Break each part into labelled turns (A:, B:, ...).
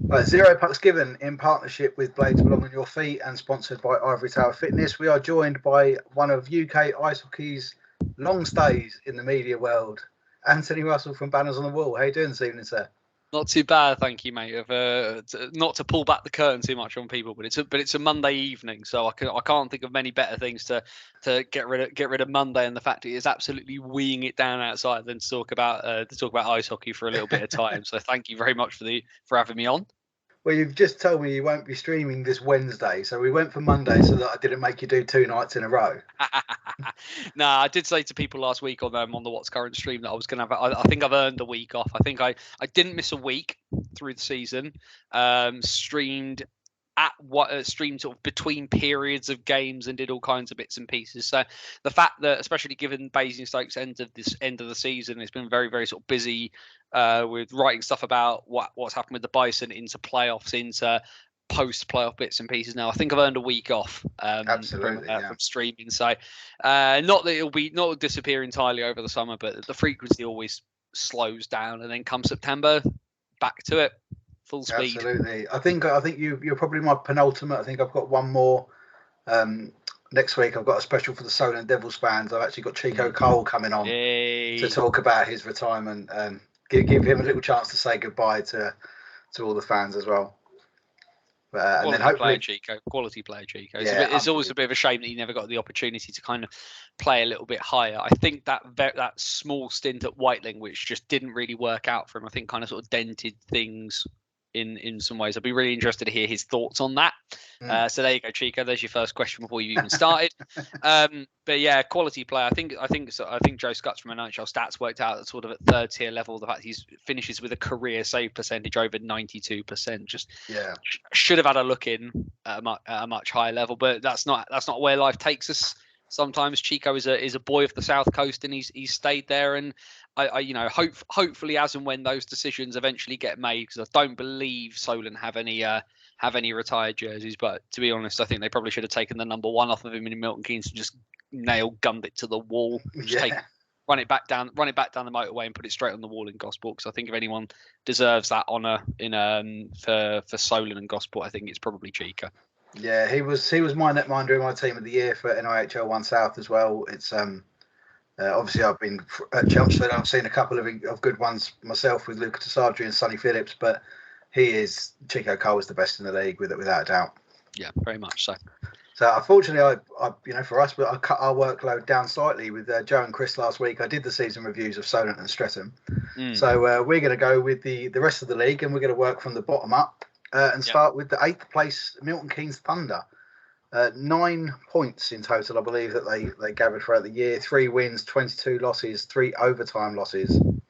A: Right, Zero Pucks Given in partnership with Blades Belong on Your Feet and sponsored by Ivory Tower Fitness. We are joined by one of UK ice hockey's long stays in the media world, Anthony Russell from Banners on the Wall. How you doing this evening, sir?
B: Not too bad, thank you, mate. Not to pull back the curtain too much on people, but it's a Monday evening, so I can't think of many better things to get rid of Monday and the fact it is absolutely weeing it down outside than to talk about ice hockey for a little bit of time. So thank you very much for having me on.
A: Well, you've just told me you won't be streaming this Wednesday, so we went for Monday so that I didn't make you do 2 nights in a row.
B: Nah, I did say to people last week on the What's Current stream that I was going to have. I think I've earned a week off. I think I didn't miss a week through the season. Streamed sort of between periods of games and did all kinds of bits and pieces. So the fact that, especially given Basingstoke's end of the season, it's been very, very sort of busy with writing stuff about what's happened with the Bison into playoffs, into post-playoff bits and pieces. Now I think I've earned a week off from streaming. So not that it'll disappear entirely over the summer, but the frequency always slows down, and then come September, back to it. Full speed.
A: Absolutely. I think you're probably my penultimate. I think I've got one more next week. I've got a special for the Solent Devils fans. I've actually got Chico Cole coming on to talk about his retirement. Give him a little chance to say goodbye to all the fans as well. And then hopefully,
B: quality player Chico.
A: Yeah,
B: it's always a bit of a shame that he never got the opportunity to kind of play a little bit higher. I think that small stint at Whiteling, which just didn't really work out for him, I think kind of sort of dented things in some ways. I'd be really interested to hear his thoughts on that. So there you go, Chico. There's your first question before you even started. But yeah, quality player. I think Joe Scutts from NIHL Stats worked out that sort of at third tier level, the fact he finishes with a career save percentage over 92%. Just should have had a look in at a much higher level, but that's not where life takes us. Sometimes Chico is a boy of the South Coast, and he's stayed there. And I hopefully as and when those decisions eventually get made, because I don't believe Solent have any retired jerseys. But to be honest, I think they probably should have taken the number 1 off of him in Milton Keynes and just gunned it to the wall. Run it back down the motorway and put it straight on the wall in Gosport. Because I think if anyone deserves that honour for Solent and Gosport, I think it's probably Chico.
A: Yeah, he was my netminder in my team of the year for NIHL 1 South as well. It's obviously I've been at Chelmsford. I've seen a couple of good ones myself with Luca Tassadri and Sonny Phillips, but Chico Cole is the best in the league without a doubt.
B: Yeah, very much so.
A: So unfortunately, I for us, I cut our workload down slightly with Joe and Chris last week. I did the season reviews of Solent and Streatham. So we're going to go with the rest of the league, and we're going to work from the bottom up and start with the 8th place Milton Keynes Thunder. 9 points in total, I believe, that they gathered throughout the year. 3 wins, 22 losses, 3 overtime losses, and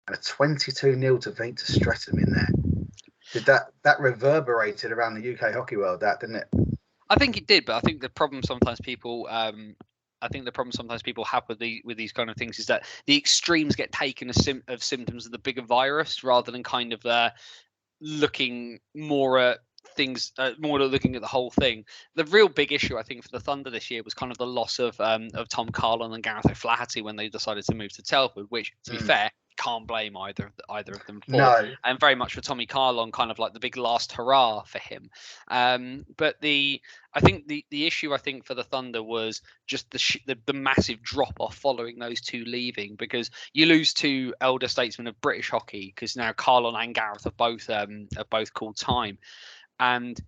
A: a 22-0 defeat to Streatham in there. Did that reverberated around the UK hockey world, didn't it?
B: I think it did, but I think the problem sometimes people have with these kind of things is that the extremes get taken as symptoms of the bigger virus, rather than kind of looking more at things, more looking at the whole thing. The real big issue, I think, for the Thunder this year was kind of the loss of Tom Carlon and Gareth O'Flaherty when they decided to move to Telford, which, to be fair, can't blame either of them for.
A: No.
B: And very much for Tommy Carlon, kind of like the big last hurrah for him. But I think the issue, I think, for the Thunder was just the massive drop off following those two leaving, because you lose 2 elder statesmen of British hockey, because now Carlon and Gareth have both called time, and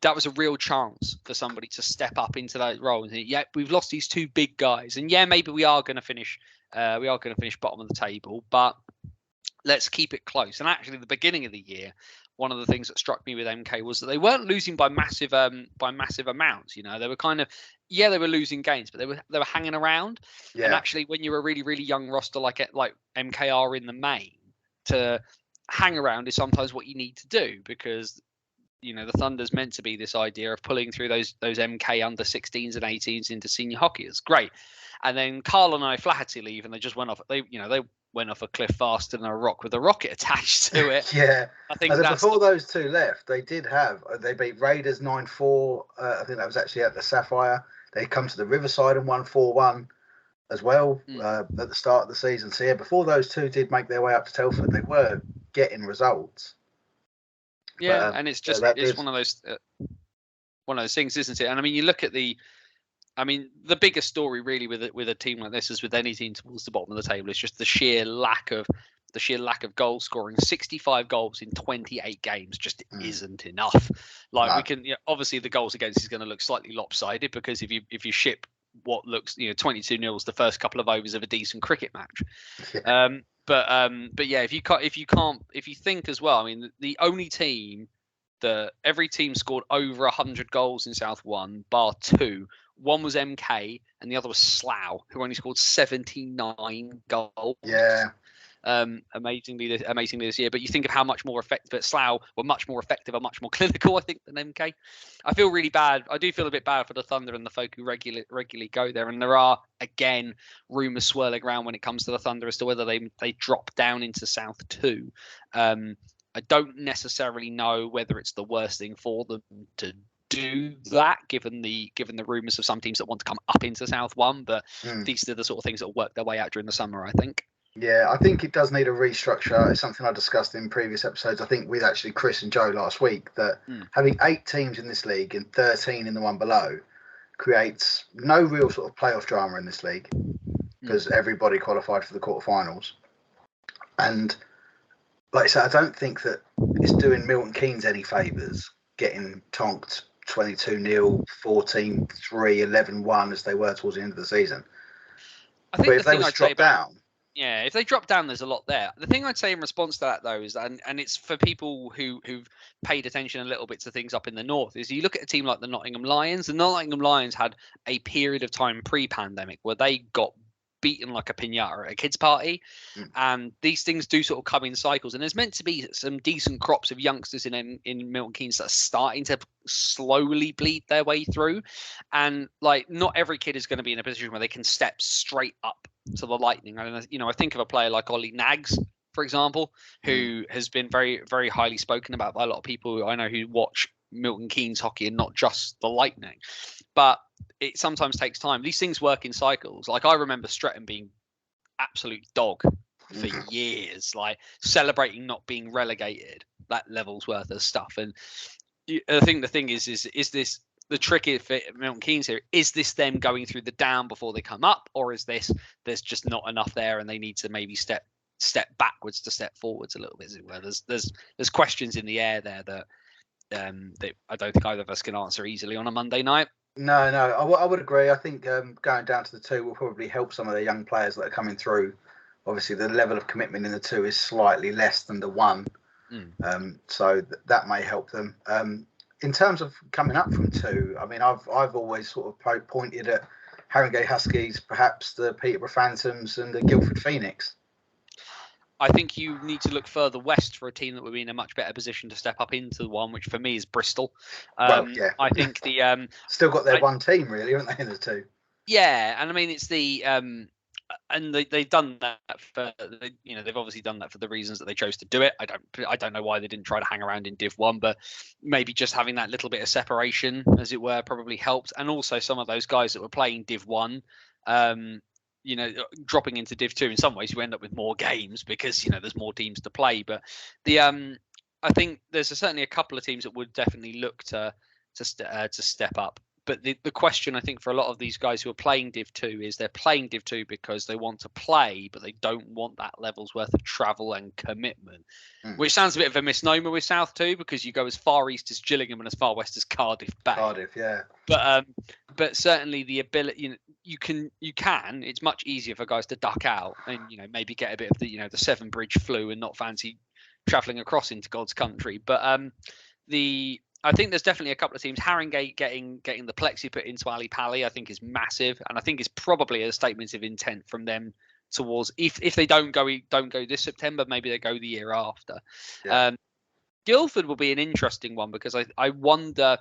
B: that was a real chance for somebody to step up into that role and think, yeah, we've lost these 2 big guys, and yeah, maybe we are going to finish bottom of the table, but let's keep it close. And actually, at the beginning of the year, one of the things that struck me with MK was that they weren't losing by massive amounts. You know, they were kind of, they were losing games, but they were hanging around. Yeah. And actually, when you're a really, really young roster like MK are in the main, to hang around is sometimes what you need to do, because the Thunder's meant to be this idea of pulling through those MK under 16s and 18s into senior hockey. It's great. And then Carl and Flaherty leave, and they just went off. They went off a cliff faster than a rock with a rocket attached to it.
A: Yeah, I think before those 2 left, they beat Raiders 9-4. I think that was actually at the Sapphire. They come to the Riverside and won 4-1 as well at the start of the season. So yeah, before those 2 did make their way up to Telford, they were getting results.
B: Yeah, and it's just it's
A: did.
B: one of those things, isn't it? And I mean, you look at the biggest story really with a team like this, as with any team towards the bottom of the table, is just the sheer lack of goal scoring. 65 goals in 28 games just isn't enough. Like, no. We can, obviously the goals against is going to look slightly lopsided, because if you ship what looks 22-0 the first couple of overs of a decent cricket match. Yeah. But yeah, if you think as well, I mean, the only team that every team scored over 100 goals in South 1, bar 2. One was MK and the other was Slough, who only scored 79 goals.
A: Yeah.
B: Amazingly this year. But you think of how much more effective, but Slough were much more effective and much more clinical, I think, than MK. I feel really bad. I do feel a bit bad for the Thunder and the folk who regularly go there. And there are, again, rumours swirling around when it comes to the Thunder as to whether they drop down into South 2. I don't necessarily know whether it's the worst thing for them to do that, given the rumours of some teams that want to come up into South 1. But these are the sort of things that will work their way out during the summer, I think.
A: Yeah, I think it does need a restructure. It's something I discussed in previous episodes, I think with actually Chris and Joe last week, that having 8 teams in this league and 13 in the one below creates no real sort of playoff drama in this league, because everybody qualified for the quarterfinals. And like I said, I don't think that it's doing Milton Keynes any favours getting tonked 22-0, 14-3, 11-1 as they were towards the end of the season.
B: I think if they was dropped
A: down.
B: Yeah, if they drop down, there's a lot there. The thing I'd say in response to that, though, is, and it's for people who've paid attention a little bit to things up in the north, is you look at a team like the Nottingham Lions. The Nottingham Lions had a period of time pre-pandemic where they got beaten like a piñata at a kids' party, and these things do sort of come in cycles. And there's meant to be some decent crops of youngsters in Milton Keynes that are starting to slowly bleed their way through, and like not every kid is going to be in a position where they can step straight up to the Lightning. I think of a player like Ollie Nags, for example, who has been very, very highly spoken about by a lot of people I know who watch Milton Keynes hockey and not just the Lightning. But it sometimes takes time. These things work in cycles. Like, I remember Streatham being absolute dog for years, like celebrating not being relegated, that level's worth of stuff. And I think the thing is this the trick for Milton Keynes here? Is this them going through the down before they come up, or is this there's just not enough there and they need to maybe step backwards to step forwards a little bit? Where there's questions in the air there that I don't think either of us can answer easily on a Monday night.
A: No, I would agree. I think going down to the 2 will probably help some of the young players that are coming through. Obviously, the level of commitment in the 2 is slightly less than the 1, so that may help them. In terms of coming up from 2, I mean, I've always sort of pointed at Haringey Huskies, perhaps the Peterborough Phantoms, and the Guildford Phoenix.
B: I think you need to look further west for a team that would be in a much better position to step up into the one, which for me is Bristol.
A: Yeah.
B: I think the
A: still got their one team really, haven't they, in the 2?
B: Yeah, and I mean it's the and they've done that for they've obviously done that for the reasons that they chose to do it. I don't know why they didn't try to hang around in Div 1, but maybe just having that little bit of separation, as it were, probably helped. And also some of those guys that were playing Div 1. Dropping into Div 2, in some ways you end up with more games because there's more teams to play. But I think there's certainly a couple of teams that would definitely look to step up. But the question I think for a lot of these guys who are playing Div 2 is they're playing Div 2 because they want to play, but they don't want that level's worth of travel and commitment, which sounds a bit of a misnomer with South 2 because you go as far east as Gillingham and as far west as Cardiff Bay.
A: Cardiff, yeah.
B: But certainly the ability, you can. It's much easier for guys to duck out and maybe get a bit of the Severn Bridge flu and not fancy travelling across into God's country. But I think there's definitely a couple of teams. Haringey getting the plexi put into Ali Pally, I think, is massive, and I think is probably a statement of intent from them towards if they don't go this September, maybe they go the year after. Yeah. Guildford will be an interesting one because I wonder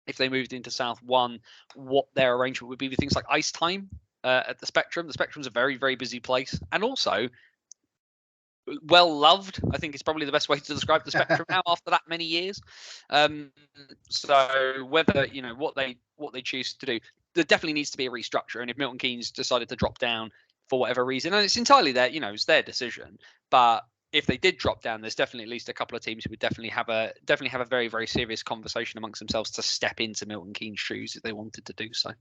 B: if they moved into South 1, what their arrangement would be with things like ice time at the Spectrum. The Spectrum's a very, very busy place, and also well loved, I think is probably the best way to describe the Spectrum now after that many years. So whether what they choose to do, there definitely needs to be a restructure. And if Milton Keynes decided to drop down for whatever reason, and it's entirely it's their decision, but if they did drop down, there's definitely at least a couple of teams who would definitely have a very, very serious conversation amongst themselves to step into Milton Keynes' shoes if they wanted to do so.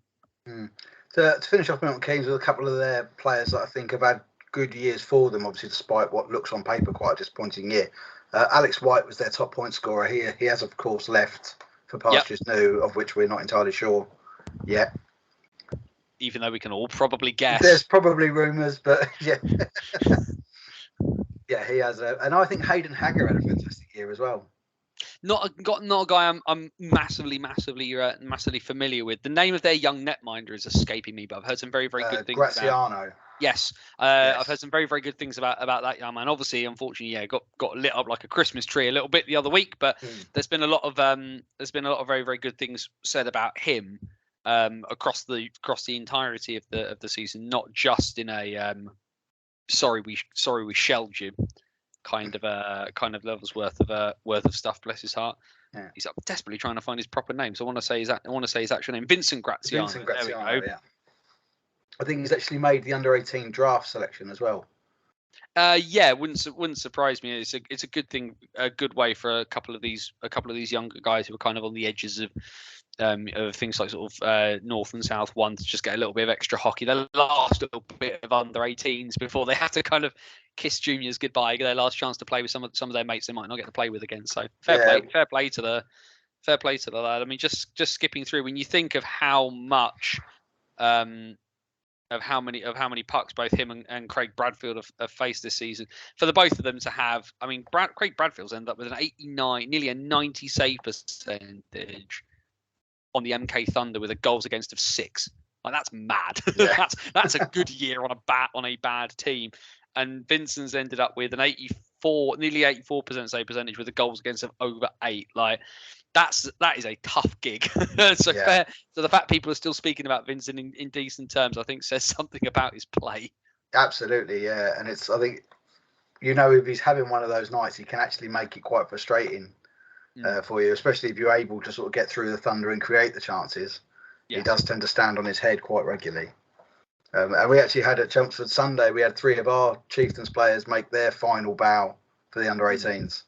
A: To finish off Milton Keynes with a couple of their players that I think have had good years for them, obviously despite what looks on paper quite a disappointing year. Alex White was their top point scorer. He has of course left for pastures new, of which we're not entirely sure yet.
B: Even though we can all probably guess.
A: There's probably rumours, but yeah. Yeah, he has. And I think Hayden Hagger had a fantastic year as well.
B: Not a guy I'm massively familiar with. The name of their young netminder is escaping me, but I've heard some very, very good things
A: Graziano.
B: about. Yes. I've heard some very, very good things about that young man. Obviously, unfortunately, got lit up like a Christmas tree a little bit the other week, but there's been a lot of very, very good things said about him across the entirety of the season, not just in a sorry we shelled you kind of levels worth of stuff. Bless his heart. Yeah. He's up desperately trying to find his proper name. So I want to say his actual name, Vincent Graziano.
A: Vincent Graziano, there we go. Yeah. I think he's actually made the under-18 draft selection as well.
B: Yeah, wouldn't surprise me. It's a good thing, a good way for a couple of these younger guys who are kind of on the edges of things like sort of North and South One to just get a little bit of extra hockey. Their last little bit of under-18s before they have to kind of kiss juniors goodbye. Their last chance to play with some of their mates they might not get to play with again. So fair play to the lad. I mean, just skipping through, when you think of how much of how many pucks both him and Craig Bradfield have faced this season, for the both of them to have, I mean, Craig Bradfield's ended up with an 89, nearly a 90 save percentage on the MK Thunder with a goals against of 6. Like, that's mad. Yeah. that's a good year on a bad team. And Vincent's ended up with an nearly 84% save percentage with a goals against of over 8. Like, that is a tough gig. So the fact people are still speaking about Vincent in decent terms, I think says something about his play.
A: Absolutely, yeah. And I think, if he's having one of those nights, he can actually make it quite frustrating for you, especially if you're able to sort of get through the Thunder and create the chances. Yeah. He does tend to stand on his head quite regularly. And we actually had at Chelmsford Sunday, we had 3 of our Chieftains players make their final bow for the under-18s.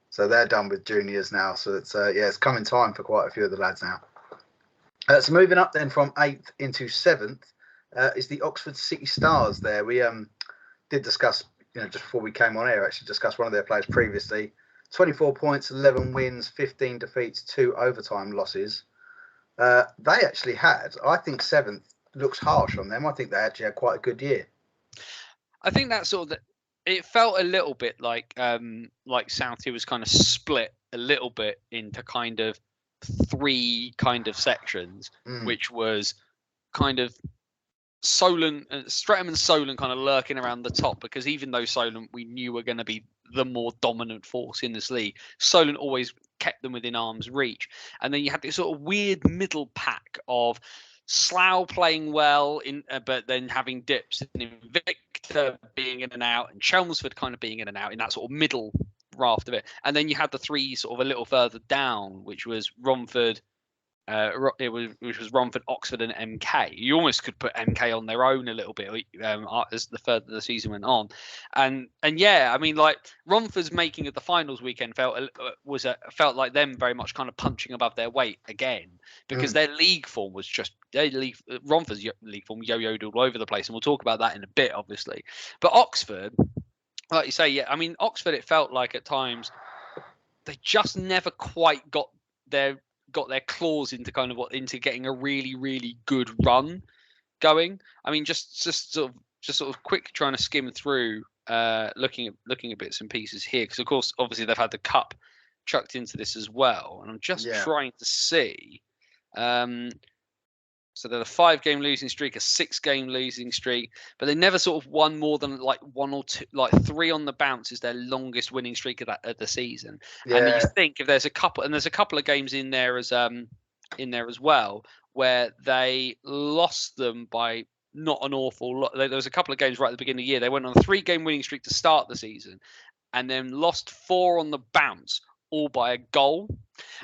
A: So they're done with juniors now. So it's coming time for quite a few of the lads now. So moving up then from 8th into 7th is the Oxford City Stars there. We did discuss, just before we came on air, actually discussed one of their players previously. 24 points, 11 wins, 15 defeats, 2 overtime losses. They actually had, I think 7th looks harsh on them. I think they actually had quite a good year.
B: I think that's sort of it felt a little bit like Southie was kind of split a little bit into kind of 3 kind of sections, which was kind of Solent, Streatham and Solent kind of lurking around the top, because even though Solent we knew were going to be the more dominant force in this league, Solent always kept them within arm's reach. And then you had this sort of weird middle pack of Slough playing well, but then having dips, and Invicta being in and out, and Chelmsford kind of being in and out in that sort of middle raft of it. And then you had the 3 sort of a little further down, which was Romford, which was Romford, Oxford, and MK. You almost could put MK on their own a little bit as the further the season went on, and yeah, I mean, like, Romford's making of the finals weekend felt like them very much kind of punching above their weight again, because their league form was just Romford's league form yo-yoed all over the place, and we'll talk about that in a bit, obviously. But Oxford, like you say, yeah, I mean, Oxford, it felt like at times they just never quite got their claws into into getting a really, really good run going. I mean, just sort of quick trying to skim through, looking at bits and pieces here, because of course, obviously they've had the cup chucked into this as well, and I'm just trying to see. So they're a 5-game losing streak, a 6-game losing streak, but they never sort of won more than like 1 or 2, like 3 on the bounce is their longest winning streak of the season. Yeah. And then you think if there's a couple of games in there as well where they lost them by not an awful lot. There was a couple of games right at the beginning of the year. They went on a 3-game winning streak to start the season, and then lost 4 on the bounce, all by a goal.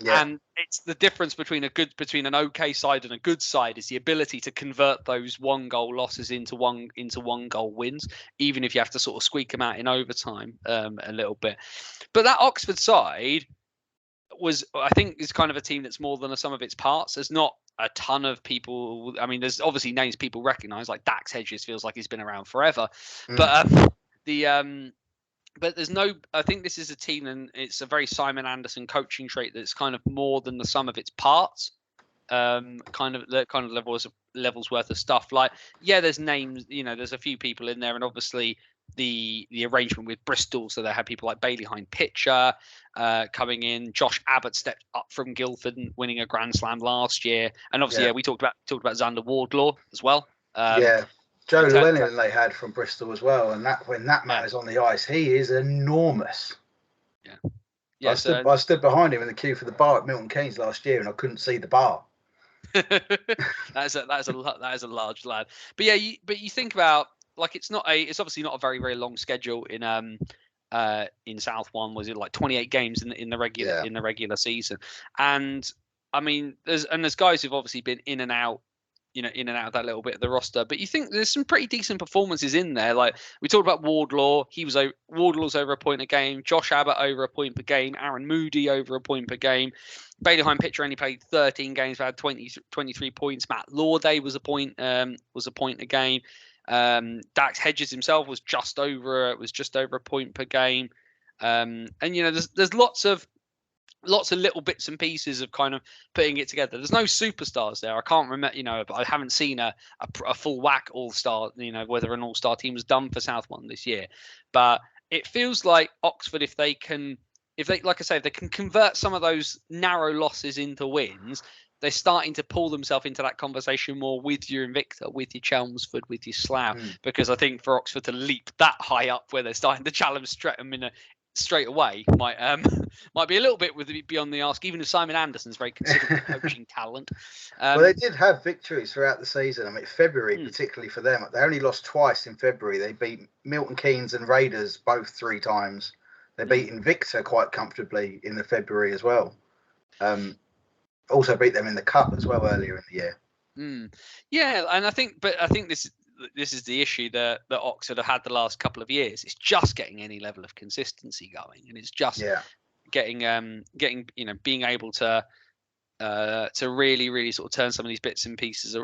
A: Yeah.
B: And it's the difference between an okay side and a good side is the ability to convert those 1-goal losses into one goal wins, even if you have to sort of squeak them out in overtime a little bit. But that Oxford side I think is kind of a team that's more than a sum of its parts. There's not a ton of people. I mean, there's obviously names people recognise, like Dax Hedges feels like he's been around forever, but but there's no. I think this is a team, and it's a very Simon Anderson coaching trait that's kind of more than the sum of its parts. Kind of levels worth of stuff. Like, yeah, there's names. There's a few people in there, and obviously the arrangement with Bristol, so they had people like Bailey Hine-Pitcher coming in. Josh Abbott stepped up from Guildford and winning a Grand Slam last year, and obviously we talked about Xander Wardlaw as well.
A: Joe Llewellyn they had from Bristol as well, and when that man is on the ice, he is enormous.
B: Yeah.
A: I stood behind him in the queue for the bar at Milton Keynes last year, and I couldn't see the bar.
B: that is a large lad. But yeah, you think about, like, it's obviously not a very, very long schedule in South One. Was it like 28 games in the regular season? And I mean, there's guys who've obviously been in and out of that little bit of the roster, but you think there's some pretty decent performances in there. Like, we talked about Wardlaw. Wardlaw's over a point a game. Josh Abbott over a point per game. Aaron Moody over a point per game. Bailey Hine-Pitcher only played 13 games, but had 23 points. Matt Lawday was a point a game. Dax Hedges himself was just over a point per game. And there's lots of little bits and pieces of kind of putting it together. There's no superstars there. I can't remember, but I haven't seen a full whack all-star, whether an all-star team was done for South One this year. But it feels like Oxford, if they can convert some of those narrow losses into wins, they're starting to pull themselves into that conversation more with your Invicta, with your Chelmsford, with your Slough. Because I think for Oxford to leap that high up where they're starting to challenge Streatham straight away might be a little bit beyond the ask, even if Simon Anderson's very considerable coaching talent.
A: Well, they did have victories throughout the season. I mean, February, particularly for them, they only lost twice in February. They beat Milton Keynes and Raiders both 3 times. They beat Invicta quite comfortably in the February as well. Also beat them in the cup as well earlier in the year.
B: Yeah, and I think this is the issue that Oxford have had the last couple of years. It's just getting any level of consistency going, and it's just getting being able to really, really sort of turn some of these bits and pieces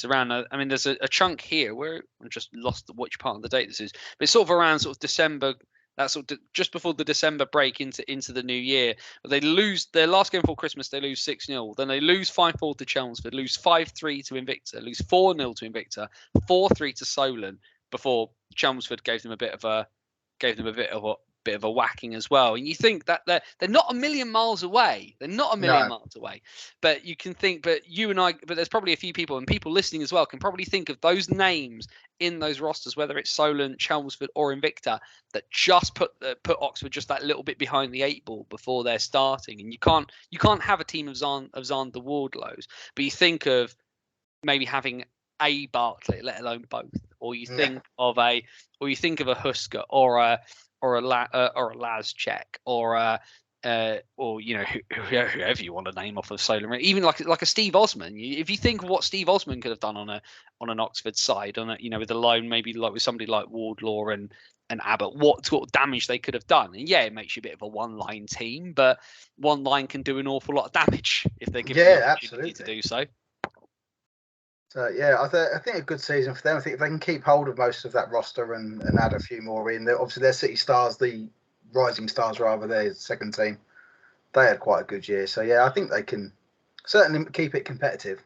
B: around. I mean, there's a chunk here where I just lost which part of the date this is, but it's sort of around sort of December. That's sort of just before the December break into the new year. They lose their last game before Christmas. They lose 6-0. Then they lose 5-4 to Chelmsford. Lose 5-3 to Invicta. Lose 4-0 to Invicta. 4-3 to Solent before Chelmsford gave them a bit of a whacking as well. And you think that they're not a million miles away. They're not a million miles away. But you can think, but there's probably a few people, and people listening as well, can probably think of those names in those rosters, whether it's Solent, Chelmsford, or Invicta, that just put Oxford just that little bit behind the 8 ball before they're starting. And you can't have a team of Xander Wardlows, but you think of maybe having a Bartlett, let alone both, or you think of a Husker or a Lazchek or whoever you want to name off of Solent, even like a Steve Osman. If you think of what Steve Osman could have done on an Oxford side, with a loan, maybe like with somebody like Wardlaw and Abbott, what sort of damage they could have done. And it makes you a bit of a one-line team, but one line can do an awful lot of damage if they're given the opportunity to do so.
A: So I think a good season for them. I think if they can keep hold of most of that roster and add a few more in, obviously their City Stars, the Rising Stars rather, their second team, they had quite a good year. So I think they can certainly keep it competitive.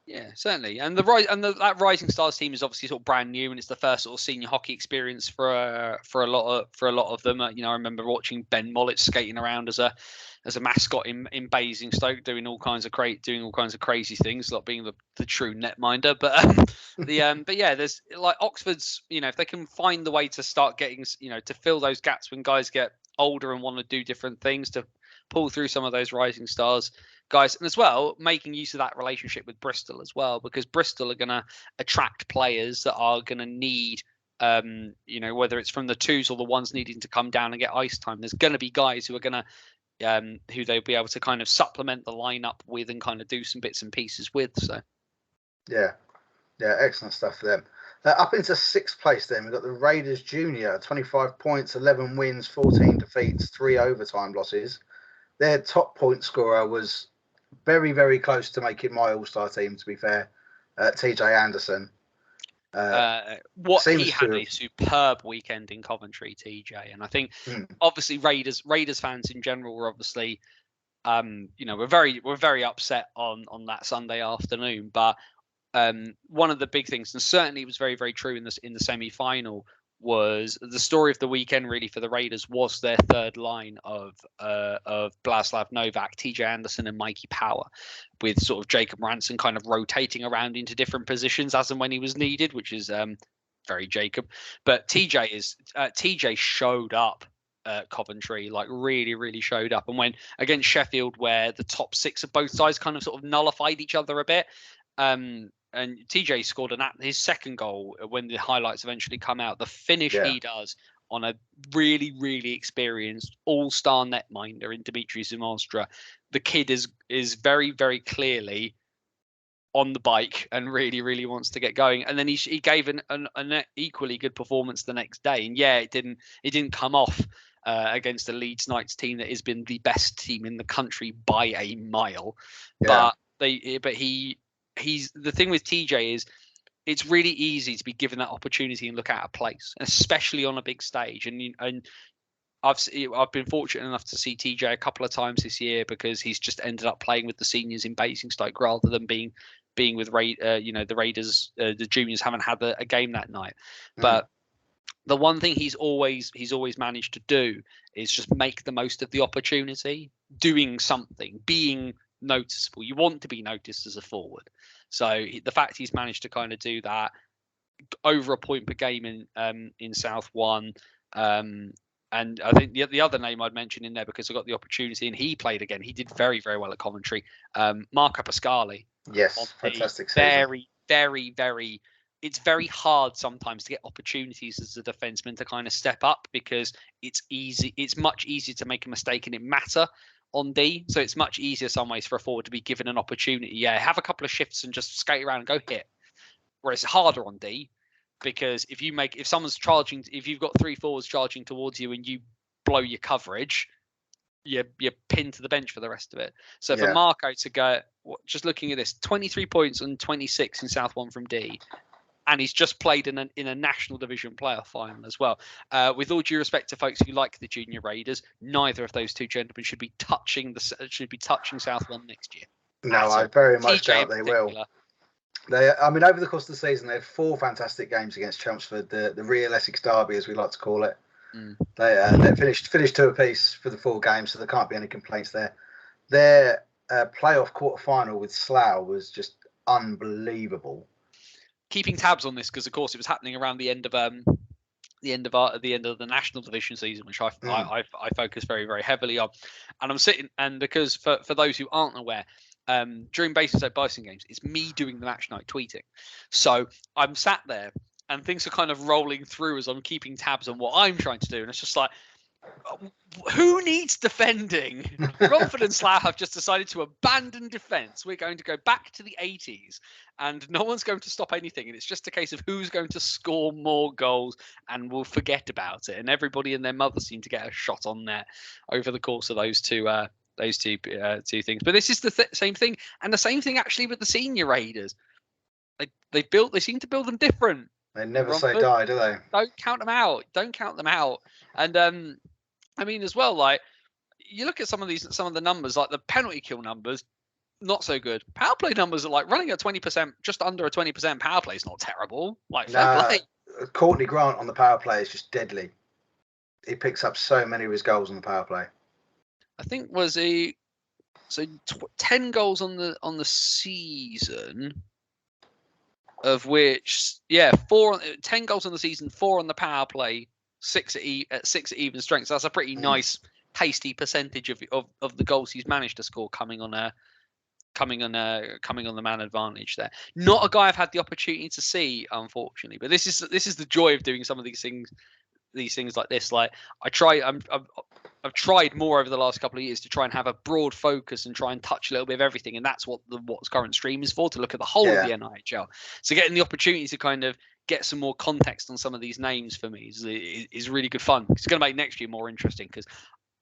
B: Yeah, certainly. And that Rising Stars team is obviously sort of brand new, and it's the first sort of senior hockey experience for a lot of them. I remember watching Ben Mollett skating around as a mascot in Basingstoke, doing all kinds of crazy things, like being the true netminder. But there's like Oxford's, if they can find the way to start getting, to fill those gaps when guys get older and want to do different things, to pull through some of those Rising Stars guys, and as well making use of that relationship with Bristol as well, because Bristol are going to attract players that are going to need whether it's from the 2s or the 1s needing to come down and get ice time. There's going to be guys who are going to who they'll be able to kind of supplement the lineup with and kind of do some bits and pieces with. So,
A: yeah, excellent stuff for them. Up into 6th place, then we've got the Raiders Junior, 25 points, 11 wins, 14 defeats, 3 overtime losses. Their top point scorer was very, very close to making my All-Star team, to be fair, TJ Anderson.
B: He had a superb weekend in Coventry, TJ, and I think obviously Raiders fans in general were obviously we're very upset on that Sunday afternoon, but one of the big things, and certainly it was very, very true in the semi-final, was the story of the weekend really for the Raiders was their third line of Blaslav Novak, TJ Anderson, and Mikey Power, with sort of Jacob Ranson kind of rotating around into different positions as and when he was needed, which is very Jacob. But TJ showed up at Coventry, like really, really showed up. And when against Sheffield, where the top 6 of both sides kind of sort of nullified each other a bit, and TJ scored his second goal when the highlights eventually come out. The finish he does on a really, really experienced all-star netminder in Dimitri Zimostra. The kid is very, very clearly on the bike and really, really wants to get going. And then he gave an equally good performance the next day. And it didn't come off against the Leeds Knights team that has been the best team in the country by a mile. Yeah. He's the thing with TJ is it's really easy to be given that opportunity and look out of place, especially on a big stage. And I've been fortunate enough to see TJ a couple of times this year because he's just ended up playing with the seniors in Basingstoke rather than being with the Raiders. The juniors haven't had a game that night, but the one thing he's always managed to do is just make the most of the opportunity, doing something, being noticeable. You want to be noticed as a forward, so the fact he's managed to kind of do that, over a point per game in South One, and I think the other name I'd mention in there because I got the opportunity and he played again. He did very, very well at Coventry. Marco Pascali.
A: Yes, fantastic season.
B: Very, very, very. It's very hard sometimes to get opportunities as a defenseman to kind of step up because it's easy. It's much easier to make a mistake and it matter on D. So it's much easier some ways for a forward to be given an opportunity. Yeah, have a couple of shifts and just skate around and go hit. Whereas it's harder on D because if someone's charging, if you've got 3 forwards charging towards you and you blow your coverage, you're pinned to the bench for the rest of it. So for Marco to go, just looking at this, 23 points and 26 in South One from D. And he's just played in a national division playoff final as well. With all due respect to folks who like the Junior Raiders, neither of those two gentlemen should be touching South One next year.
A: No, I very much doubt they will. Over the course of the season, they had 4 fantastic games against Chelmsford, the real Essex derby, as we like to call it. They finished 2 apiece for the 4 games, so there can't be any complaints there. Their playoff quarter-final with Slough was just unbelievable.
B: Keeping tabs on this because, of course, it was happening around the end of the national division season, which I focus very, very heavily on. And I'm sitting, and because for those who aren't aware, during Basingstoke Bison games, it's me doing the match night tweeting. So I'm sat there, and things are kind of rolling through as I'm keeping tabs on what I'm trying to do, and it's just like, who needs defending? Romford and Slough have just decided to abandon defence. We're going to go back to the 80s and no one's going to stop anything. And it's just a case of who's going to score more goals and we'll forget about it. And everybody and their mother seem to get a shot on net over the course of those two things. But this is the same thing. And the same thing actually with the senior Raiders. They seem to build them different.
A: They never say die, do they?
B: Don't count them out. And as well, like you look at some of the numbers, like the penalty kill numbers, not so good. Power play numbers are like running at 20%, just under a 20% power play is not terrible. Like fair play.
A: Courtney Grant on the power play is just deadly. He picks up so many of his goals on the power play.
B: I think 10 goals on the season, of which 10 goals on the season, 4 on the power play. 6 at even strength. So that's a pretty nice, tasty percentage of the goals he's managed to score coming on the man advantage there. Not a guy I've had the opportunity to see, unfortunately. But this is the joy of doing some of these things like this. Like I try, I've tried more over the last couple of years to try and have a broad focus and try and touch a little bit of everything, and that's what's current stream is for, to look at the whole of the NIHL. So getting the opportunity to kind of get some more context on some of these names for me is really good fun. It's going to make next year more interesting because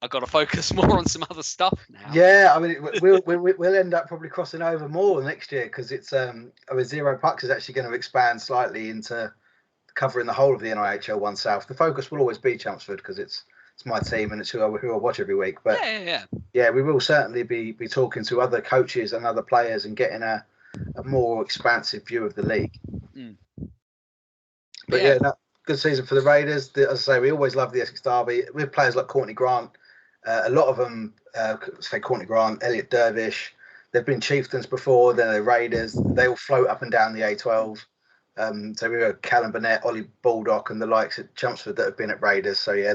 B: I've got to focus more on some other stuff now.
A: Yeah, I mean, we'll end up probably crossing over more next year because it's I mean, Zero Pucks is actually going to expand slightly into covering the whole of the NIHL One South. The focus will always be Chelmsford because it's my team and it's who I watch every week. But yeah, we will certainly be talking to other coaches and other players and getting a more expansive view of the league. But yeah, good season for the Raiders. As I say, we always love the Essex Derby with players like Courtney Grant. A lot of them, say Courtney Grant, Elliot Dervish. They've been Chieftains before. Then they're Raiders. They all float up and down the A12. So we have Callum Burnett, Ollie Baldock, and the likes at Chelmsford that have been at Raiders. So yeah,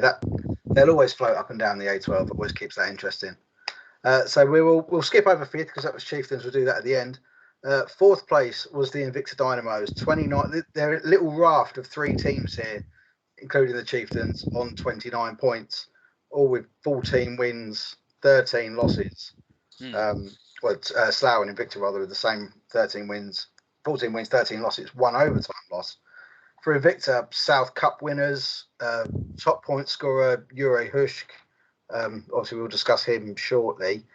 A: they'll always float up and down the A12. It always keeps that interesting. So we'll skip over fifth because that was Chieftains. We'll do that at the end. Fourth place was the Invicta Dynamos. 29. They're a little raft of 3 teams here, including the Chieftains, on 29 points, all with 14 wins, 13 losses. Slough and Invicta rather with the same 13 wins, 14 wins, 13 losses, 1 overtime loss. For Invicta, South Cup winners, top point scorer Jure Husk. Obviously, we'll discuss him shortly.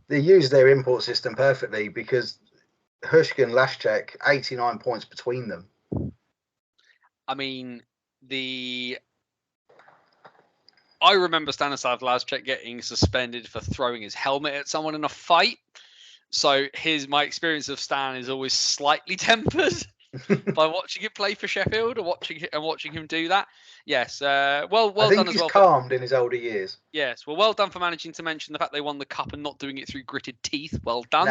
A: They use their import system perfectly because Husk and Laschek, 89 points between them.
B: I mean, I remember Stanislav Laschek getting suspended for throwing his helmet at someone in a fight. So my experience of Stan is always slightly tempered by watching him play for Sheffield or watching him do that. Yes, well
A: I think
B: done
A: he's
B: as well.
A: Calmed in his older years.
B: Yes, well done for managing to mention the fact they won the cup and not doing it through gritted teeth. Well done.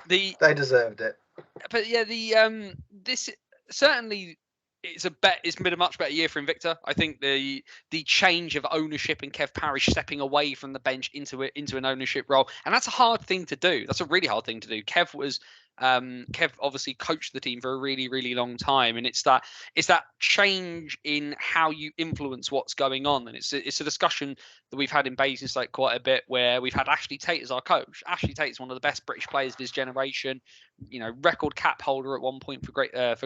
A: They deserved it.
B: But yeah, this certainly. It's been a much better year for Invicta. I think the change of ownership and Kev Parrish stepping away from the bench into an ownership role, and that's a hard thing to do. That's a really hard thing to do. Kev obviously coached the team for a really, really long time, and it's that change in how you influence what's going on. And it's a discussion that we've had in Basingstoke quite a bit, where we've had Ashley Tate as our coach. Ashley Tate is one of the best British players of his generation, record cap holder at one point for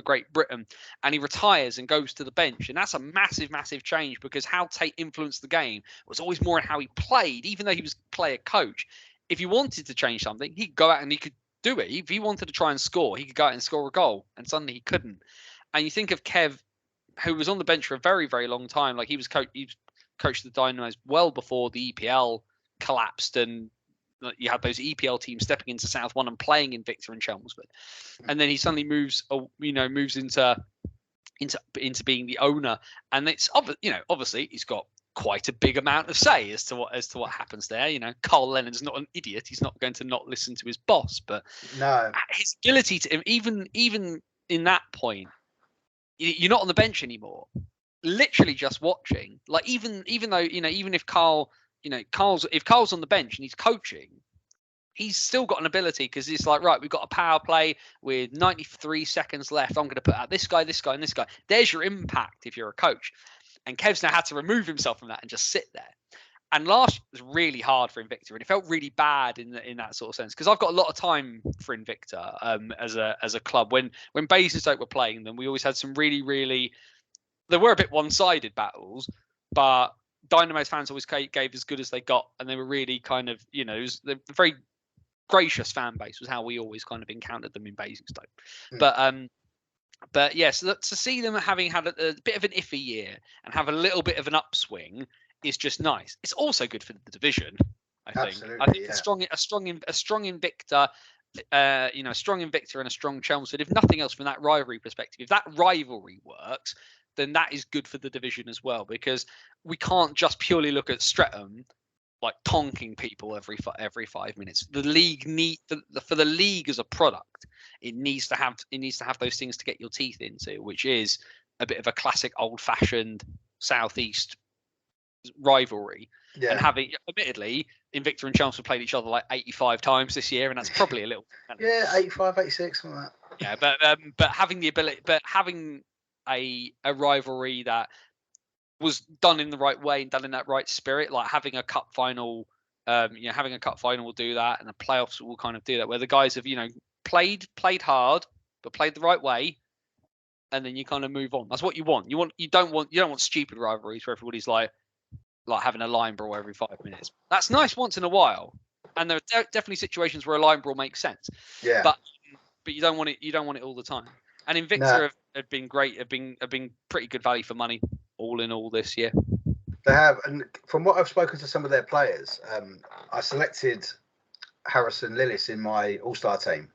B: Great Britain, and he retires and goes to the bench, and that's a massive, massive change because how Tate influenced the game was always more in how he played, even though he was player coach. If he wanted to change something, he'd go out and he could do it. If he wanted to try and score, he could go out and score a goal, and suddenly he couldn't. And you think of Kev, who was on the bench for a very, very long time. Like he coached the Dynamos well before the EPL collapsed, and you had those EPL teams stepping into South One and playing Invicta and Chelmsford, and then he suddenly moves into being the owner, and it's obviously he's got quite a big amount of say as to what happens there. Carl Lennon's not an idiot. He's not going to not listen to his boss, but
A: no,
B: his ability to even in that point, you're not on the bench anymore. Literally just watching. Like even though even if Carl's on the bench and he's coaching, he's still got an ability because it's like, right, we've got a power play with 93 seconds left. I'm going to put out this guy, this guy, and this guy. There's your impact if you're a coach. And Kev's now had to remove himself from that and just sit there. And last was really hard for Invicta, and it felt really bad in that sort of sense because I've got a lot of time for Invicta as a club. When Basingstoke were playing them, we always had some really, really. There were a bit one-sided battles, but Dynamos fans always gave as good as they got, and they were really kind of it was the very gracious fan base was how we always kind of encountered them in Basingstoke. But yes, to see them having had a bit of an iffy year and have a little bit of an upswing is just nice. It's also good for the division, I think.
A: Absolutely,
B: I think a strong Invicta, a strong Invicta and a strong Chelmsford, if nothing else from that rivalry perspective, if that rivalry works, then that is good for the division as well, because we can't just purely look at Streatham like tonking people every 5 minutes. The league for the league as a product, it needs to have those things to get your teeth into, which is a bit of a classic old-fashioned southeast rivalry. Yeah. And having, admittedly, Invicta and Chelmsford played each other like 85 times this year, and that's probably a little.
A: Yeah, 85, 86, something like that.
B: Yeah, but having the ability, but having a rivalry that was done in the right way and done in that right spirit, like having a cup final. Having a cup final will do that, and the playoffs will kind of do that, where the guys have played hard, but played the right way, and then you kind of move on. That's what you want. You don't want stupid rivalries where everybody's like having a line brawl every 5 minutes. That's nice once in a while, and there are definitely situations where a line brawl makes sense.
A: Yeah.
B: But you don't want it. You don't want it all the time. And Invicta have been great. Have been pretty good value for money all in all this year.
A: They have, and from what I've spoken to some of their players, I selected Harrison Lillis in my All-Star team.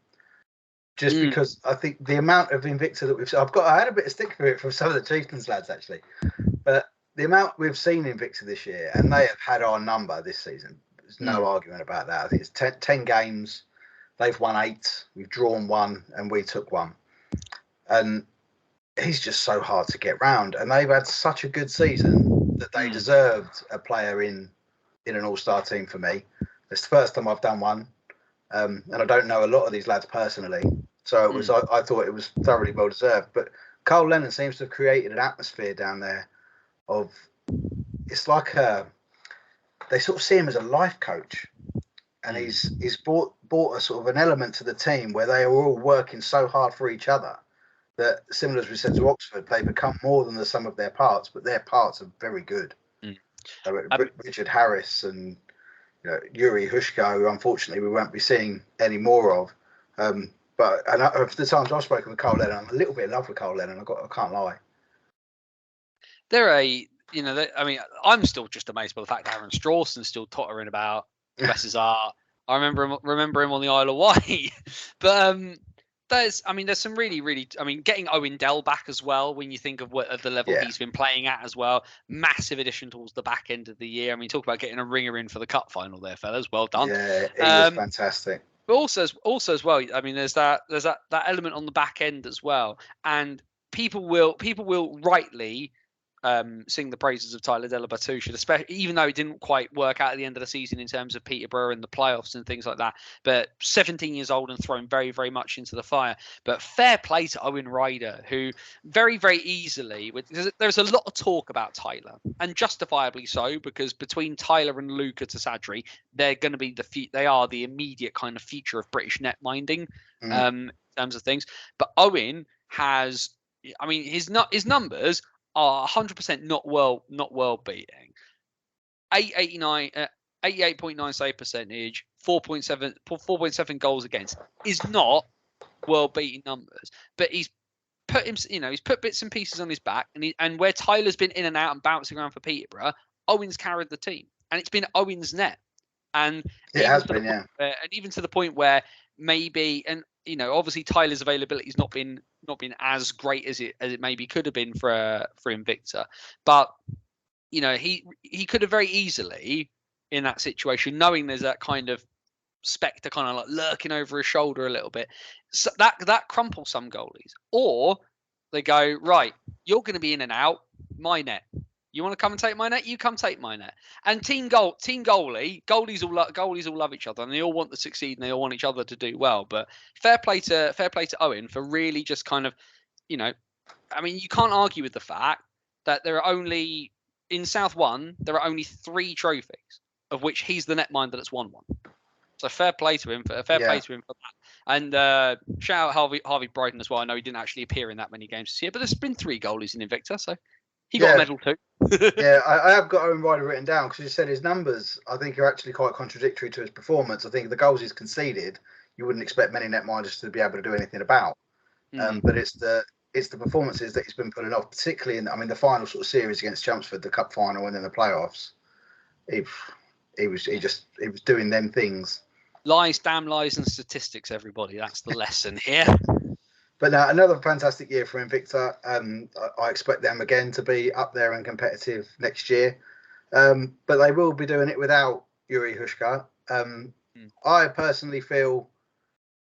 A: Just because I think the amount of Invicta that we've seen, I had a bit of stick for it from some of the Chieftains lads actually, but the amount we've seen Invicta this year, and they have had our number this season. There's no argument about that. I think it's 10 games. They've won 8. We've drawn 1, and we took 1. And he's just so hard to get round. And they've had such a good season that they deserved a player in an All-Star team for me. It's the first time I've done one. And I don't know a lot of these lads personally. So it was. I thought it was thoroughly well deserved. But Carl Lennon seems to have created an atmosphere down there of, it's like they sort of see him as a life coach, and he's brought a sort of an element to the team where they are all working so hard for each other that, similar as we said to Oxford, they become more than the sum of their parts, but their parts are very good. Richard Harris and Yuri Hushko, who unfortunately we won't be seeing any more of. But of the times I've spoken with Carl Lennon, I'm a little bit in love with Carl Lennon. I can't lie.
B: I'm still just amazed by the fact that Aaron Strawson's still tottering about. Bless his heart. I remember him on the Isle of Wight. But there's some really, getting Owen Dell back as well, when you think of the level he's been playing at as well. Massive addition towards the back end of the year. Talk about getting a ringer in for the cup final there, fellas. Well done.
A: Yeah, he was fantastic.
B: But also as well, there's that element on the back end as well, and people will rightly sing the praises of Tyler Della Batusha, especially even though it didn't quite work out at the end of the season in terms of Peterborough and the playoffs and things like that. But 17 years old and thrown very, very much into the fire. But fair play to Owen Ryder, who very, very easily, there's a lot of talk about Tyler, and justifiably so, because between Tyler and Luca Tasadri, they're going to be they are the immediate kind of future of British netminding in terms of things. But Owen has, his numbers are 100% not world beating. 88.9 save percentage, 4.7 goals against is not world beating numbers. But he's put he's put bits and pieces on his back, and where Tyler's been in and out and bouncing around for Peterborough, Owen's carried the team, and it's been Owen's net. And
A: it has been,
B: and even to the point where maybe, and obviously Tyler's availability has not been as great as it maybe could have been for Invicta, but he could have very easily, in that situation, knowing there's that kind of spectre kind of like lurking over his shoulder a little bit, so that crumples some goalies, or they go, right, you're going to be in and out my net. You want to come and take my net? You come take my net. And goalies all love each other, and they all want to succeed, and they all want each other to do well. But fair play to Owen for really just kind of, you can't argue with the fact that there are only, in South 1, there are only 3 trophies, of which he's the netminder that's won one. So fair play to him for that. And shout out Harvey Bryden as well. I know he didn't actually appear in that many games this year, but there's been 3 goalies in Invicta, so he got a medal too.
A: Yeah, I have got Owen Ryder written down, because you said his numbers, I think, are actually quite contradictory to his performance. I think the goals he's conceded, you wouldn't expect many netminders to be able to do anything about. But it's the performances that he's been putting off, particularly in the final sort of series against Chelmsford, the cup final, and then the playoffs. He was doing them things.
B: Damn lies and statistics, everybody. That's the lesson here.
A: But now, another fantastic year for Invicta. I expect them again to be up there and competitive next year. But they will be doing it without Yuri Hushka. I personally feel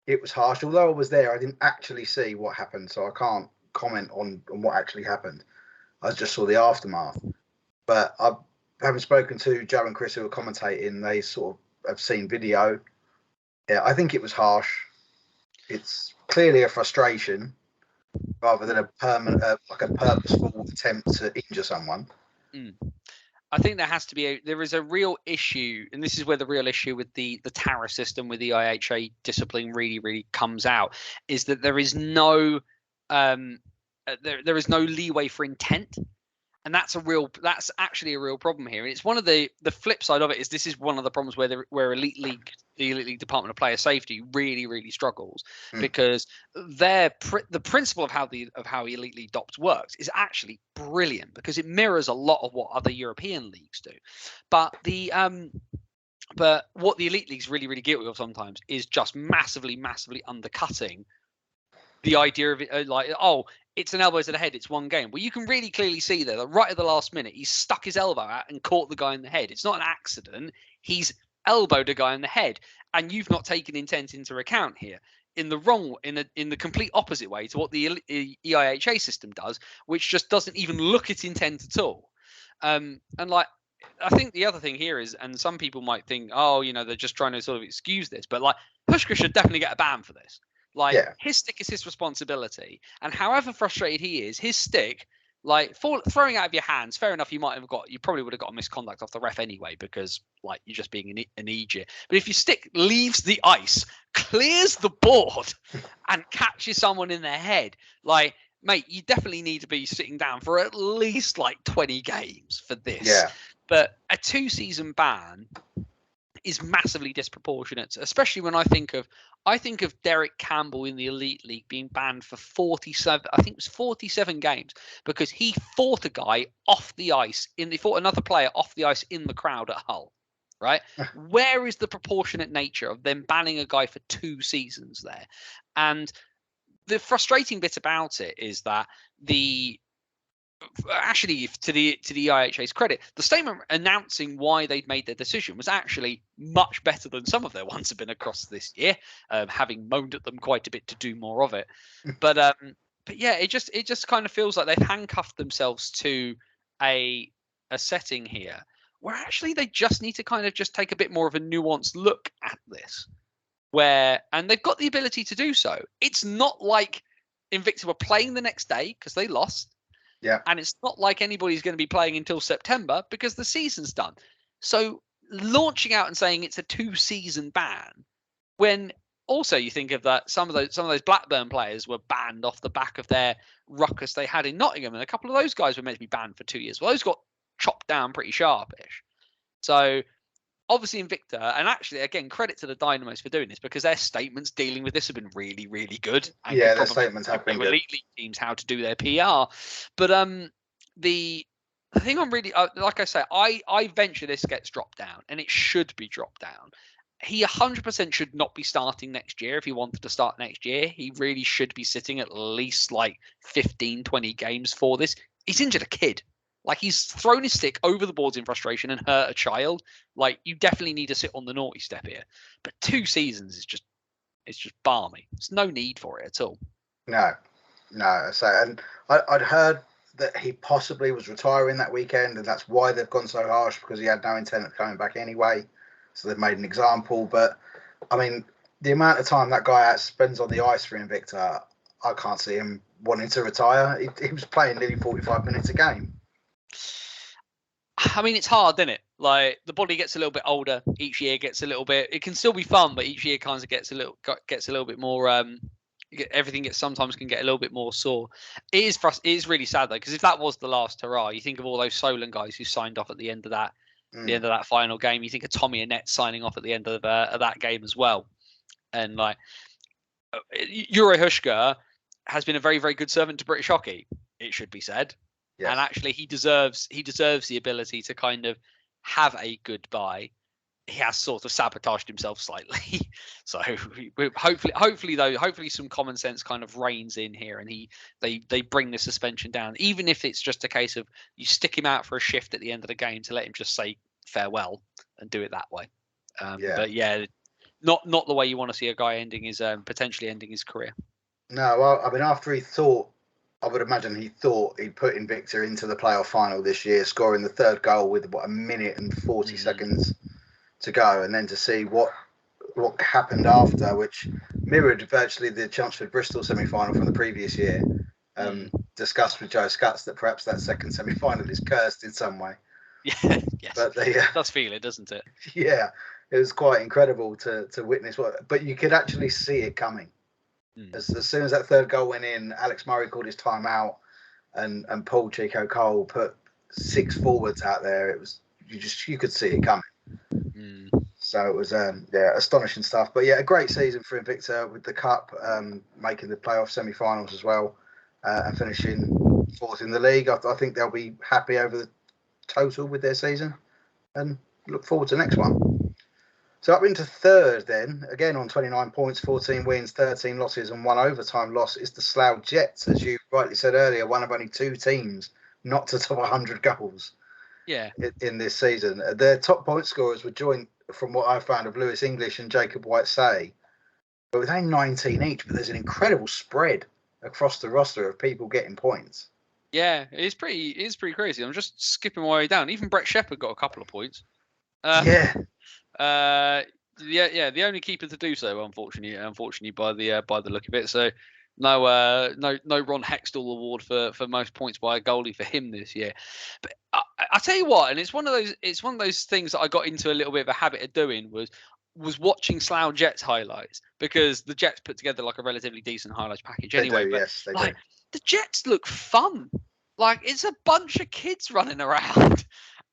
A: it was harsh. Although I was there, I didn't actually see what happened, so I can't comment on what actually happened. I just saw the aftermath. But having spoken to Joe and Chris, who were commentating, they sort of have seen video. Yeah, I think it was harsh. It's clearly a frustration rather than a permanent, like a purposeful attempt to injure someone.
B: Mm. I think there is a real issue, and this is where the real issue with the tariff system with the IHA discipline really comes out, is that there is no there is no leeway for intent. And that's actually a real problem here. And it's one of the flip side of it is this is one of the problems where the Elite League Department of Player Safety really struggles, because the principle of how Elite League DOPS works is actually brilliant, because it mirrors a lot of what other European leagues do. But what the Elite League's really guilty of sometimes is just massively undercutting the idea of it, it's an elbow to the head, it's one game. Well, you can really clearly see there that right at the last minute, he stuck his elbow out and caught the guy in the head. It's not an accident. He's elbowed a guy in the head, and you've not taken intent into account here in the complete opposite way to what the EIHA system does, which just doesn't even look at intent at all. And I think the other thing here is, and some people might think, they're just trying to sort of excuse this, but Hushka should definitely get a ban for this. His stick is his responsibility, and however frustrated he is, his stick, throwing out of your hands, fair enough, you probably would have got a misconduct off the ref anyway, because you're just being an idiot. But if your stick leaves the ice, clears the board, and catches someone in their head, mate, you definitely need to be sitting down for at least 20 games for this.
A: Yeah.
B: But a 2-season ban is massively disproportionate, especially when I think of Derek Campbell in the Elite League being banned for 47, I think it was 47 games, because he fought a guy off the ice he fought another player off the ice in the crowd at Hull, right? Where is the proportionate nature of them banning a guy for 2 seasons there? And the frustrating bit about it is that actually, to the IHA's credit, the statement announcing why they'd made their decision was actually much better than some of their ones have been across this year, having moaned at them quite a bit to do more of it. But yeah, it just kind of feels like they've handcuffed themselves to a setting here where actually they just need to kind of just take a bit more of a nuanced look at this, and they've got the ability to do so. It's not like Invicta were playing the next day because they lost.
A: Yeah.
B: And it's not like anybody's going to be playing until September because the season's done. So launching out and saying it's a 2-season ban, when also you think of that some of those Blackburn players were banned off the back of their ruckus they had in Nottingham, and a couple of those guys were meant to be banned for 2 years. Well, those got chopped down pretty sharpish. So obviously Invicta, and actually, again, credit to the Dynamos for doing this, because their statements dealing with this have been really good. And
A: their statements have been good.
B: Elite League teams how to do their PR. But the thing I'm really, like I say, I venture this gets dropped down, and it should be dropped down. He 100% should not be starting next year. If he wanted to start next year, he really should be sitting at least 15, 20 games for this. He's injured a kid. He's thrown his stick over the boards in frustration and hurt a child. You definitely need to sit on the naughty step here. But 2 seasons is just balmy. There's no need for it at all.
A: No. So, and I'd heard that he possibly was retiring that weekend, and that's why they've gone so harsh, because he had no intent of coming back anyway. So they've made an example. But I mean, the amount of time that guy spends on the ice for Invicta, I can't see him wanting to retire. He was playing nearly 45 minutes a game.
B: I mean, it's hard, isn't it? The body gets a little bit older each year, gets a little bit. It can still be fun, but each year kind of gets a little bit more. Everything sometimes can get a little bit more sore. It is really sad though, because if that was the last hurrah, you think of all those Solent guys who signed off at the end of that final game. You think of Tommy Annette signing off at the end of that game as well, and Jure Hushka has been a very good servant to British hockey. It should be said. Yes. And actually, he deserves the ability to kind of have a goodbye. He has sort of sabotaged himself slightly, so hopefully some common sense kind of reigns in here, and they bring the suspension down, even if it's just a case of you stick him out for a shift at the end of the game to let him just say farewell and do it that way. But yeah, not the way you want to see a guy potentially ending his career.
A: No, well, I mean, after I would imagine he thought he'd put Invicta into the playoff final this year, scoring the 3rd goal with 1 minute and 40 seconds to go, and then to see what happened after, which mirrored virtually the Chelmsford Bristol semi-final from the previous year. discussed with Joe Scutts that perhaps that second semi-final is cursed in some way.
B: Yeah, yes.
A: But
B: it does feel it, doesn't it?
A: Yeah, it was quite incredible to witness but you could actually see it coming. As soon as that third goal went in, Alex Murray called his timeout, and Paul Chico Cole put 6 forwards out there. It was you could see it coming. So it was astonishing stuff. But yeah, a great season for Invicta with the cup, making the playoff semi-finals as well, and finishing 4th in the league. I think they'll be happy over the total with their season, and look forward to the next one. So up into 3rd then, again on 29 points, 14 wins, 13 losses and 1 overtime loss is the Slough Jets, as you rightly said earlier, one of only 2 teams not to top 100 goals in this season. Their top point scorers were joint, from what I found, of Lewis English and Jacob White-Say, but with only 19 each, but there's an incredible spread across the roster of people getting points.
B: Yeah, it's pretty crazy. I'm just skipping my way down. Even Brett Shepherd got a couple of points. The only keeper to do so, unfortunately, by the look of it. So no Ron Hextall award for most points by a goalie for him this year. But I tell you what, and it's one of those things that I got into a little bit of a habit of doing was watching Slough Jets highlights, because the Jets put together like a relatively decent highlights package anyway.
A: They do.
B: The Jets look fun. Like, it's a bunch of kids running around.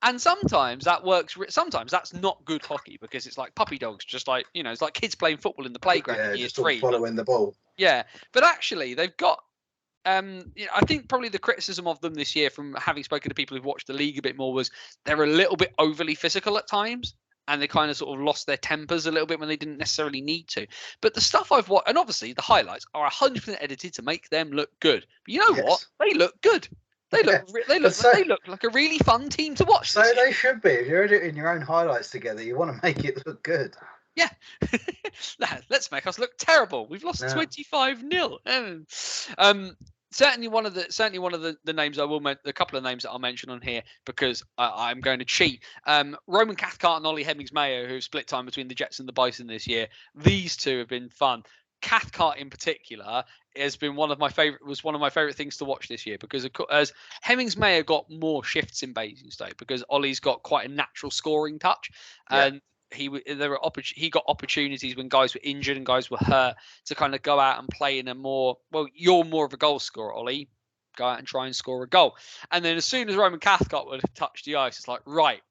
B: And sometimes that works. Sometimes that's not good hockey, because it's like puppy dogs, just like, it's like kids playing football in the playground in year 3.
A: Following the ball.
B: Yeah. But actually, they've got, I think probably the criticism of them this year, from having spoken to people who've watched the league a bit more, was they're a little bit overly physical at times. And they kind of sort of lost their tempers a little bit when they didn't necessarily need to. But the stuff I've watched, and obviously the highlights are 100% edited to make them look good. But you know what? They look good. They look like a really fun team to watch.
A: So they should be. If you're editing your own highlights together, you want to make it look good.
B: Yeah. Let's make us look terrible. We've lost 25-0. Certainly one of the names I will mention, a couple of names that I'll mention on here, because I'm going to cheat. Roman Cathcart and Ollie Hemmings-Mayo, who have split time between the Jets and the Bison this year. These two have been fun. Cathcart in particular has been one of my favorite things to watch this year, because as Hemmings-Mayo got more shifts in Basingstoke, because Ollie's got quite a natural scoring touch, and he got opportunities when guys were injured and guys were hurt to kind of go out and play in a more, you're more of a goal scorer, Ollie, go out and try and score a goal. And then as soon as Roman Cathcart would touch the ice, it's like, right,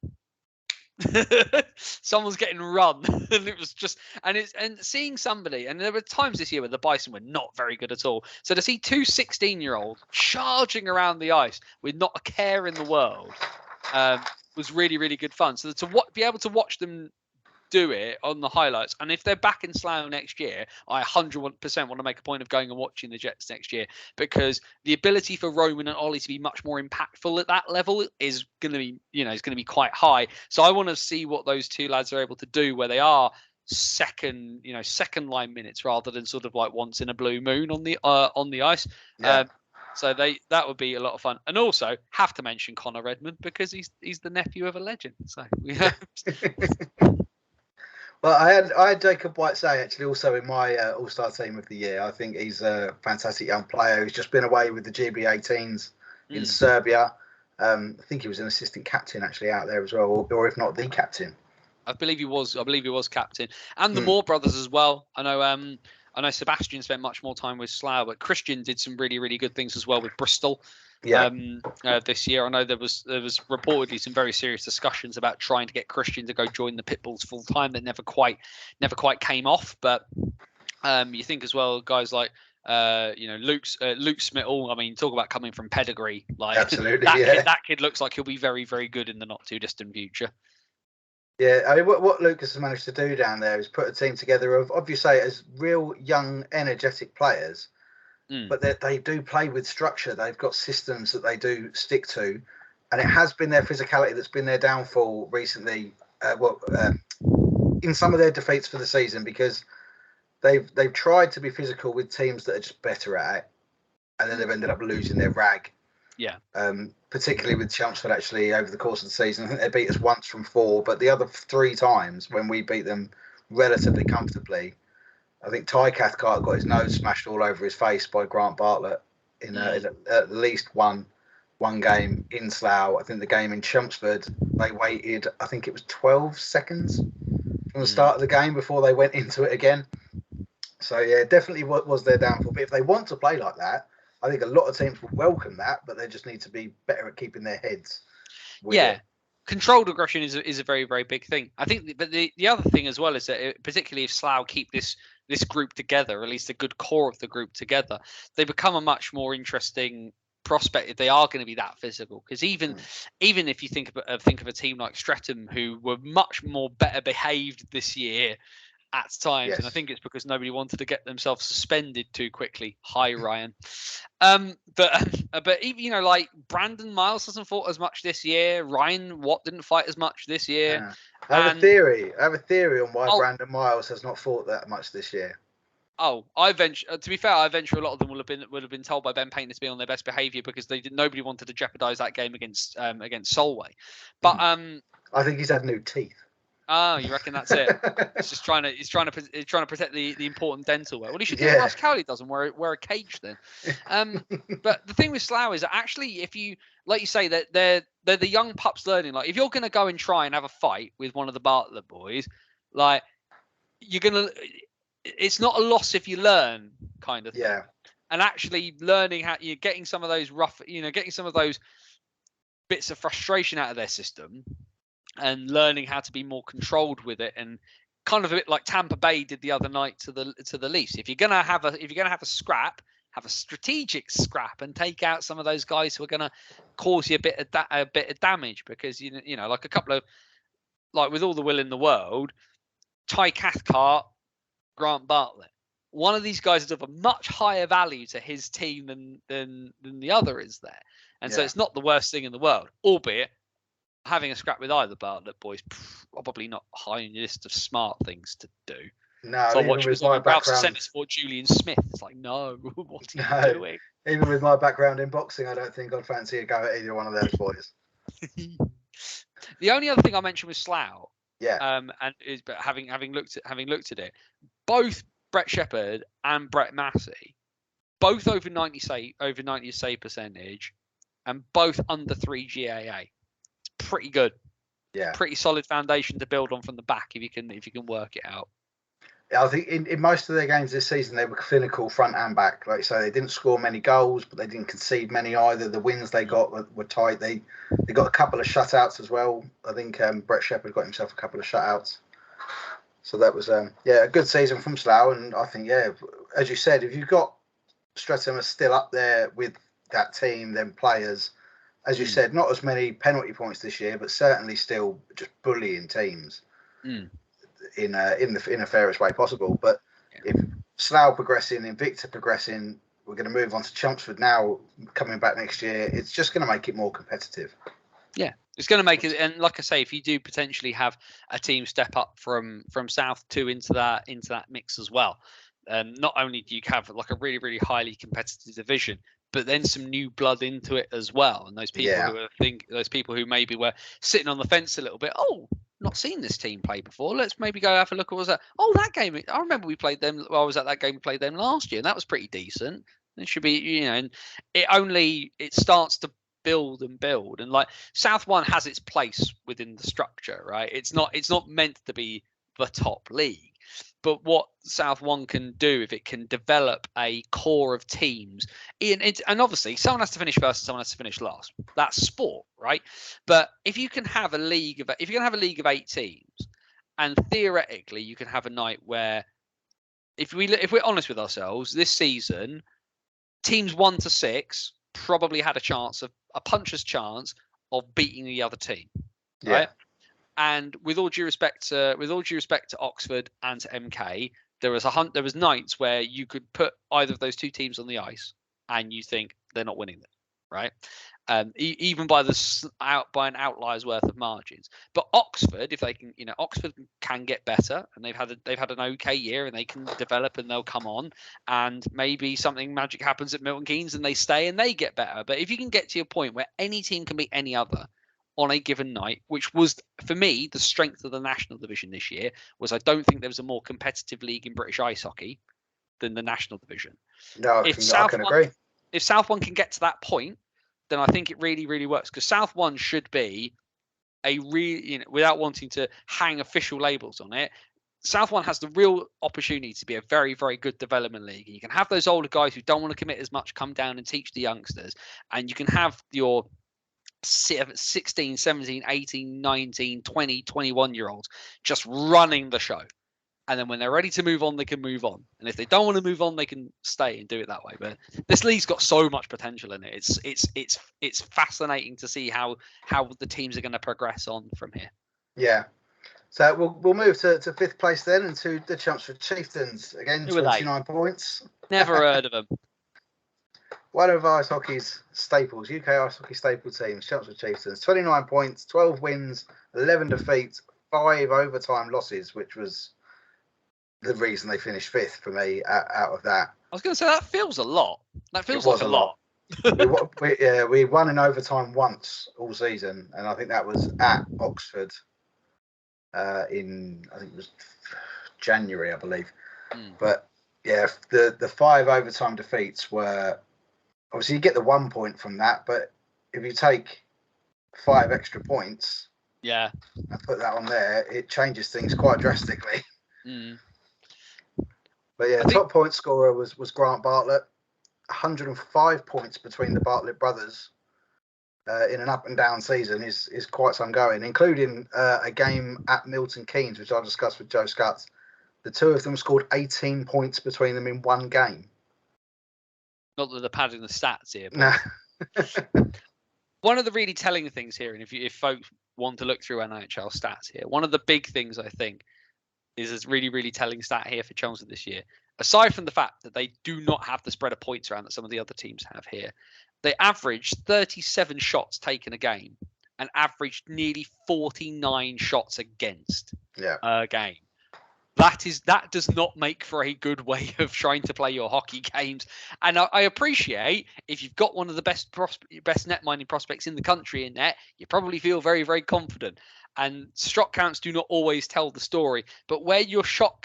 B: someone's getting run. And it was just, and seeing somebody, and there were times this year where the Bison were not very good at all, so to see 2 16-year-olds charging around the ice with not a care in the world was really, really good fun. So to be able to watch them do it on the highlights, and if they're back in Slough next year, I 100% want to make a point of going and watching the Jets next year, because the ability for Roman and Ollie to be much more impactful at that level is going to be quite high. So I want to see what those two lads are able to do where they are second line minutes, rather than sort of like once in a blue moon on the ice. So that would be a lot of fun. And also have to mention Connor Redmond, because he's the nephew of a legend. So
A: Well, I had Jacob White-Say actually also in my All-Star team of the year. I think he's a fantastic young player who's just been away with the GB18s in Serbia. I think he was an assistant captain actually out there as well, or if not the captain.
B: I believe he was captain, and the Moore brothers as well. I know Sebastian spent much more time with Slough, but Christian did some really, really good things as well with Bristol. This year. I know there was reportedly some very serious discussions about trying to get Christian to go join the Pitbulls full time that never quite came off. But you think as well, guys like Luke Smittle. I mean, talk about coming from pedigree. Like,
A: absolutely,
B: that kid looks like he'll be very, very good in the not too distant future.
A: Yeah, I mean, what Lucas has managed to do down there is put a team together of, obviously, as real young, energetic players. But they do play with structure. They've got systems that they do stick to, and it has been their physicality that's been their downfall recently. In some of their defeats for the season, because they've tried to be physical with teams that are just better at it, and then they've ended up losing their rag.
B: Yeah.
A: Particularly with Chelmsford, actually, over the course of the season, I think they beat us once from 4, but the other 3 times when we beat them relatively comfortably, I think Ty Cathcart got his nose smashed all over his face by Grant Bartlett in at least one game in Slough. I think the game in Chelmsford, they waited, I think it was 12 seconds from the start of the game before they went into it again. So yeah, definitely what was their downfall. But if they want to play like that, I think a lot of teams will welcome that, but they just need to be better at keeping their heads with it.
B: Controlled aggression is a very, very big thing. I think, but the other thing as well is that particularly if Slough keep this group together, or at least a good core of the group together, they become a much more interesting prospect if they are going to be that physical. Because even if you think of a team like Streatham, who were much more better behaved this year at times, and I think it's because nobody wanted to get themselves suspended too quickly. Hi, Ryan. But even like Brandon Miles hasn't fought as much this year. Ryan Watt didn't fight as much this year.
A: I have a theory on why Brandon Miles has not fought that much this year.
B: To be fair, I venture a lot of them would have been told by Ben Paynter to be on their best behaviour because nobody wanted to jeopardise that game against Solway. But
A: I think he's had new teeth.
B: Oh, you reckon that's it? He's trying to protect the important dental wear. Well, he should do what Ross Cowley does and wear a cage then. But the thing with Slough is that actually, if you like you say that they're the young pups learning. Like if you're going to go and try and have a fight with one of the Bartlett boys, like it's not a loss if you learn, kind of thing.
A: Yeah.
B: And actually learning how you're getting some of those getting some of those bits of frustration out of their system. And learning how to be more controlled with it, and kind of a bit like Tampa Bay did the other night to the Leafs. If you're gonna have a scrap, have a strategic scrap, and take out some of those guys who are gonna cause you a bit of damage. Because you know, like a couple of like with all the will in the world, Ty Cathcart, Grant Bartlett. One of these guys is of a much higher value to his team than the other is there, and so it's not the worst thing in the world, albeit. Having a scrap with either Bartlett boys probably not high on your list of smart things to do.
A: No,
B: so even with my background, sent for Julian Smith. It's like, no, what are you doing?
A: Even with my background in boxing, I don't think I'd fancy a go at either one of those boys.
B: The only other thing I mentioned was Slough. But having looked at it, both Brett Shepherd and Brett Massey, both over 90 save percentage, and both under 3 GAA. Pretty good, pretty solid foundation to build on from the back if you can work it out.
A: I think in most of their games this season they were clinical front and back. Like so, they didn't score many goals, but they didn't concede many either. The wins they got were tight. They got a couple of shutouts as well. I think Brett Shepherd got himself a couple of shutouts. So that was a good season from Slough. And I think as you said, if you've got Streatham still up there with that team, then players. As you said, not as many penalty points this year, but certainly still just bullying teams in the fairest way possible. But if Slough progressing, Invicta progressing, we're going to move on to Chelmsford now coming back next year. It's just going to make it more competitive. Yeah,
B: it's going to make it. And like I say, if you do potentially have a team step up from South 2 into that mix as well, not only do you have like a really, really highly competitive division, but then some new blood into it as well. And those people who maybe were sitting on the fence a little bit. Oh, not seen this team play before. Let's maybe go have a look. What was that? Oh, that game. I remember we played them. Well, I was at that game. We played them last year, and that was pretty decent. It should be, and it starts to build and build. And like South 1 has its place within the structure, right? It's not meant to be the top league. But what South 1 can do if it can develop a core of teams, and obviously someone has to finish first and someone has to finish last. That's sport, right? But if you can have a league of 8 teams, and theoretically you can have a night where, if we're honest with ourselves, this season, teams 1 to 6 probably had a puncher's chance of beating the other team, right? And with all due respect to Oxford and to MK, there was nights where you could put either of those two teams on the ice, and you think they're not winning them, right? Even by an outlier's worth of margins. But Oxford, if they can, Oxford can get better, and they've had an okay year, and they can develop, and they'll come on, and maybe something magic happens at Milton Keynes, and they stay and they get better. But if you can get to a point where any team can beat any other on a given night, which was, for me, the strength of the national division this year, was I don't think there was a more competitive league in British ice hockey than the national division.
A: No, I can agree.
B: if South One can get to that point, then I think it really, really works, because South One should be a real, without wanting to hang official labels on it, South One has the real opportunity to be a very, very good development league. You can have those older guys who don't want to commit as much come down and teach the youngsters, and you can have your 16, 17, 18, 19, 20, 21-year-olds just running the show. And then when they're ready to move on, they can move on. And if they don't want to move on, they can stay and do it that way. But this league's got so much potential in it. It's fascinating to see how the teams are going to progress on from here.
A: Yeah. So we'll move to 5th place then, and to the Chelmsford Chieftains. Again, 29 points.
B: Never heard of them.
A: One of ice hockey's staples, UK ice hockey staple teams, Chelmsford Chieftains. 29 points, 12 wins, 11 defeats, 5 overtime losses, which was the reason they finished 5th for me out of that.
B: I was going to say, that feels a lot. That feels like a lot.
A: we won in overtime once all season, and I think that was at Oxford in, I think it was January, I believe. But yeah, the 5 overtime defeats were, obviously you get the 1 point from that, but if you take 5 extra points,
B: and
A: put that on there, it changes things quite drastically. But yeah, top point scorer was Grant Bartlett. 105 points between the Bartlett brothers in an up and down season is quite some going, including a game at Milton Keynes, which I discussed with Joe Scutts. The two of them scored 18 points between them in one game.
B: Not that they're padding the stats here.
A: No.
B: One of the really telling things here, and if folks want to look through NIHL stats here, one of the big things I think is a really, really telling stat here for Chelmsford this year. Aside from the fact that they do not have the spread of points around that some of the other teams have here, they averaged 37 shots taken a game and averaged nearly 49 shots against a game. That does not make for a good way of trying to play your hockey games. And I appreciate if you've got one of the best net mining prospects in the country in net, you probably feel very, very confident. And shot counts do not always tell the story. But where your shot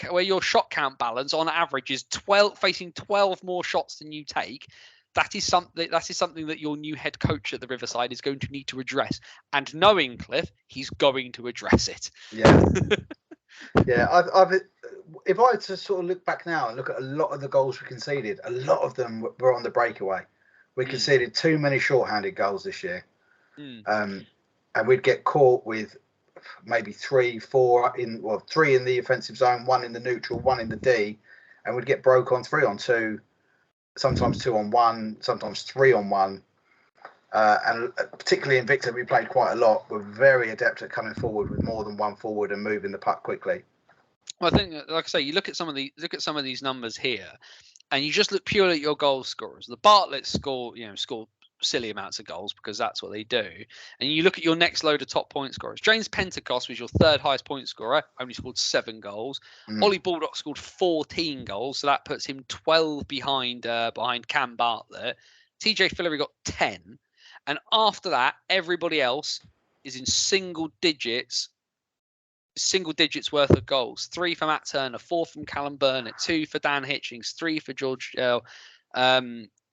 B: count balance on average is 12, facing 12 more shots than you take, that is something that your new head coach at the Riverside is going to need to address. And knowing Cliff, he's going to address it.
A: Yeah. Yeah, if I had to sort of look back now and look at a lot of the goals we conceded, a lot of them were on the breakaway. We conceded too many short-handed goals this year. And we'd get caught with maybe 3, 4 3 in the offensive zone, 1 in the neutral, 1 in the D, and we'd get broke on 3-on-2, sometimes 2-on-1, sometimes 3-on-1. And particularly in Victor, we played quite a lot. We're very adept at coming forward with more than one forward and moving the puck quickly.
B: Well, I think, like I say, you look at some of these numbers here, and you just look purely at your goal scorers. The Bartletts score silly amounts of goals because that's what they do. And you look at your next load of top point scorers. James Pentecost was your 3rd highest point scorer, only scored 7 goals. Ollie Baldock scored 14 goals, so that puts him 12 behind Cam Bartlett. TJ Fillery got 10. And after that, everybody else is in single digits worth of goals. 3 for Matt Turner, 4 from Callum Burnett, 2 for Dan Hitchings, 3 for George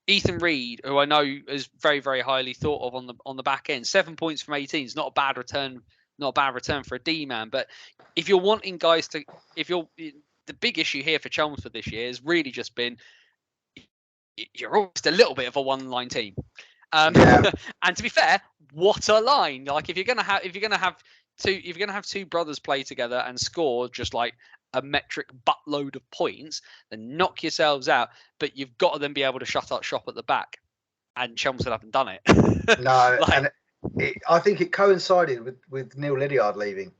B: Ethan Reed, who I know is very, very highly thought of on the back end. 7 points from 18 is not a bad return for a D man. But if you're wanting guys to, the big issue here for Chelmsford this year has really just been you're almost a little bit of a one-line team. And to be fair, what a line! Like if you're gonna have two brothers play together and score just like a metric buttload of points, then knock yourselves out. But you've got to then be able to shut up shop at the back, and Chelmsford haven't done it.
A: No, and I think it coincided with Neil Lydiard leaving.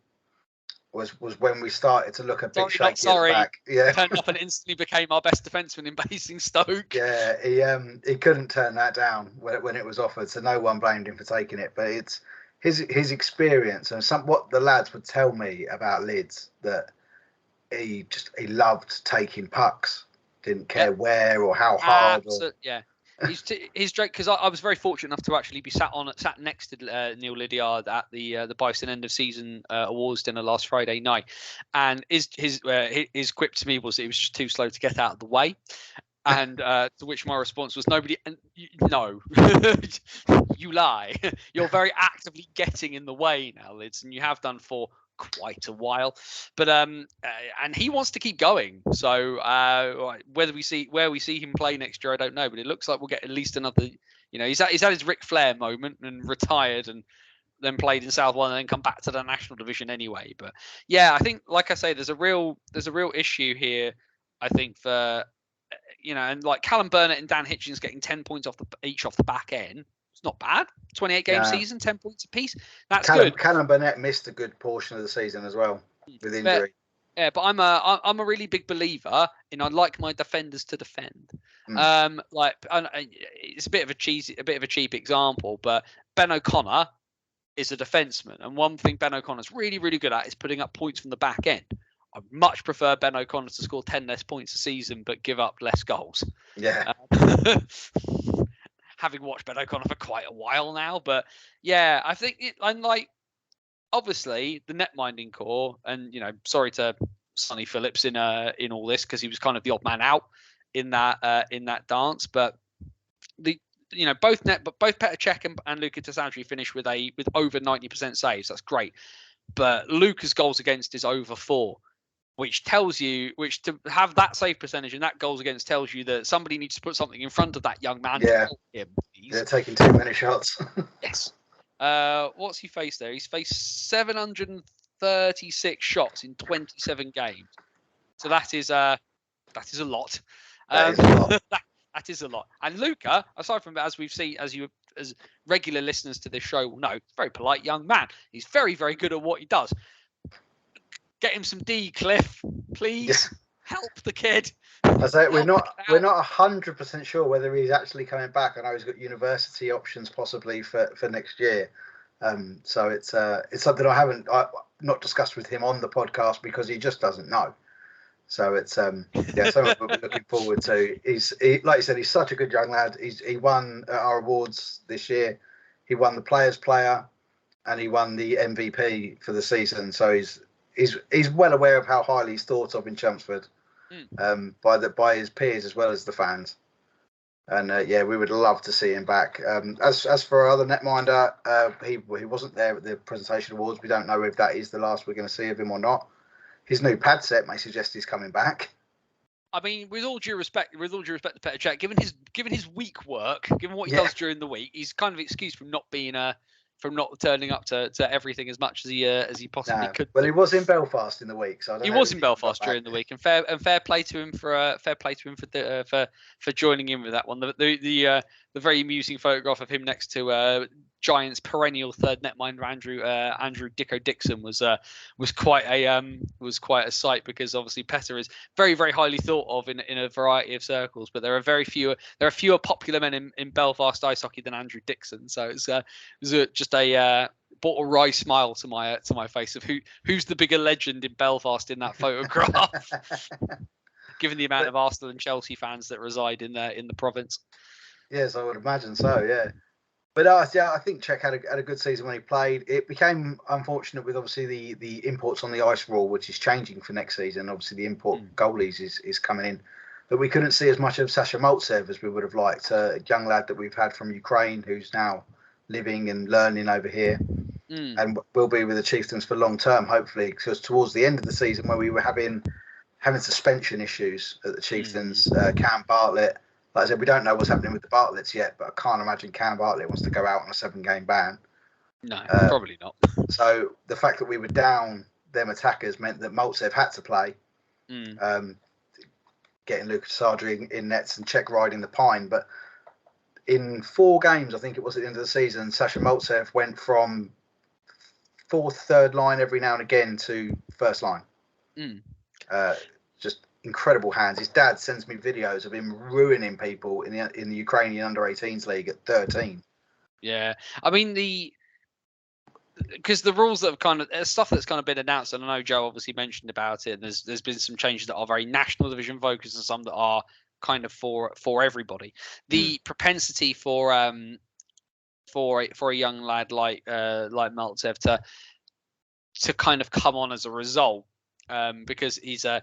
A: Was when we started to look a bit shaky at the back. Yeah,
B: turned up and instantly became our best defenseman in Basingstoke.
A: Yeah, he couldn't turn that down when it was offered, so no one blamed him for taking it. But it's his experience and what the lads would tell me about Lids, that he loved taking pucks, didn't care where or how hard.
B: He's great because I was very fortunate enough to actually be sat next to Neil Lydiard at the Bison end of season awards dinner last Friday night, and his quip to me was it was just too slow to get out of the way. And to which my response was nobody. And no, you lie. You're very actively getting in the way now, Lids, and you have done for quite a while. But and he wants to keep going. So where we see him play next year, I don't know. But it looks like we'll get at least another. He's had his Ric Flair moment and retired and then played in South One and then come back to the national division anyway. But yeah, I think, like I say, there's a real issue here. I think for and like Callum Burnett and Dan Hitchens getting 10 points each off the back end. It's not bad. 28 game season, 10 points apiece. That's good.
A: Callum Burnett missed a good portion of the season as well with injury.
B: But I'm a really big believer in I like my defenders to defend. It's a bit of a cheap example, but Ben O'Connor is a defenseman, and one thing Ben O'Connor's really, really good at is putting up points from the back end. I much prefer Ben O'Connor to score 10 less points a season but give up less goals.
A: Yeah.
B: Having watched Ben O'Connor for quite a while now, but yeah, I think obviously the netminding core, and sorry to Sonny Phillips in all this because he was kind of the odd man out in that dance, but both Petr Cech and Luka Tasandri finished with over 90% saves. That's great, but Luka's goals against is over 4. Which to have that save percentage and that goals against tells you that somebody needs to put something in front of that young man.
A: Yeah,
B: to help him,
A: they're taking too many shots.
B: Yes. What's he faced there? He's faced 736 shots in 27 games. So that is a lot.
A: That is a lot.
B: That is a lot. And Luka, aside from that, as we've seen, as regular listeners to this show will know, very polite young man. He's very, very good at what he does. Get him some D, Cliff, please.
A: Yes.
B: Help the kid.
A: I say we're not 100% sure whether he's actually coming back. I know he's got university options possibly for next year. So it's something I've not discussed with him on the podcast because he just doesn't know. So it's something we're looking forward to. Like you said, he's such a good young lad. He won our awards this year. He won the Players Player, and he won the MVP for the season. So he's well aware of how highly he's thought of in Chelmsford by his peers as well as the fans. And we would love to see him back. As for our other netminder, he wasn't there at the presentation awards. We don't know if that is the last we're going to see of him or not. His new pad set may suggest he's coming back.
B: I mean, with all due respect to Petr Cech, given his week work, given what he does during the week, he's kind of excused from not being from not turning up to everything as much as he possibly could.
A: Well, he was in Belfast in the week, so
B: he was in Belfast during the week, and fair play to him for joining in with that one. The very amusing photograph of him next to Giants' perennial third netminder Andrew Dicko Dixon was quite a sight, because obviously Petr is very, very highly thought of in a variety of circles, but there are fewer popular men in Belfast ice hockey than Andrew Dixon. So it was just brought a wry smile to my face of who's the bigger legend in Belfast in that photograph, given the amount of Arsenal and Chelsea fans that reside in the province.
A: Yes, I would imagine so. Yeah. But I think Cech had a good season when he played. It became unfortunate with obviously the imports on the ice rule, which is changing for next season. Obviously, the import goalies is coming in, but we couldn't see as much of Sasha Maltsev as we would have liked. A young lad that we've had from Ukraine who's now living and learning over here, and will be with the Chieftains for long term, hopefully. Because towards the end of the season, where we were having suspension issues at the Chieftains, Cam Bartlett. Like I said, we don't know what's happening with the Bartletts yet, but I can't imagine Cam Bartlett wants to go out on a 7-game ban.
B: No, probably not.
A: So the fact that we were down them attackers meant that Maltsev had to play, getting Lucas Sardry in nets and Cech riding the pine. But in 4 games, I think it was at the end of the season, Sasha Maltsev went from 4th, 3rd line every now and again to 1st line. Just incredible hands. His dad sends me videos of him ruining people in the Ukrainian under-18s league at 13.
B: Yeah, I mean because the rules that have kind of stuff that's kind of been announced, and I know Joe obviously mentioned about it. And there's been some changes that are very national division focused, and some that are kind of for everybody. The propensity for a young lad like Maltsev to kind of come on as a result because he's an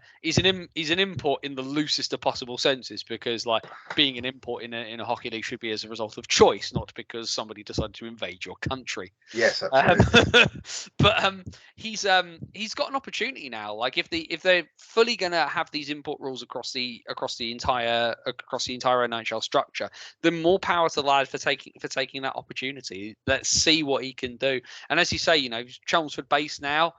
B: import in the loosest of possible senses, because like being an import in a hockey league should be as a result of choice, not because somebody decided to invade your country.
A: Yes, absolutely.
B: But he's got an opportunity now. Like if they're fully gonna have these import rules across the entire NIHL structure, then more power to the lad for taking that opportunity. Let's see what he can do. And as you say, Chelmsford based now.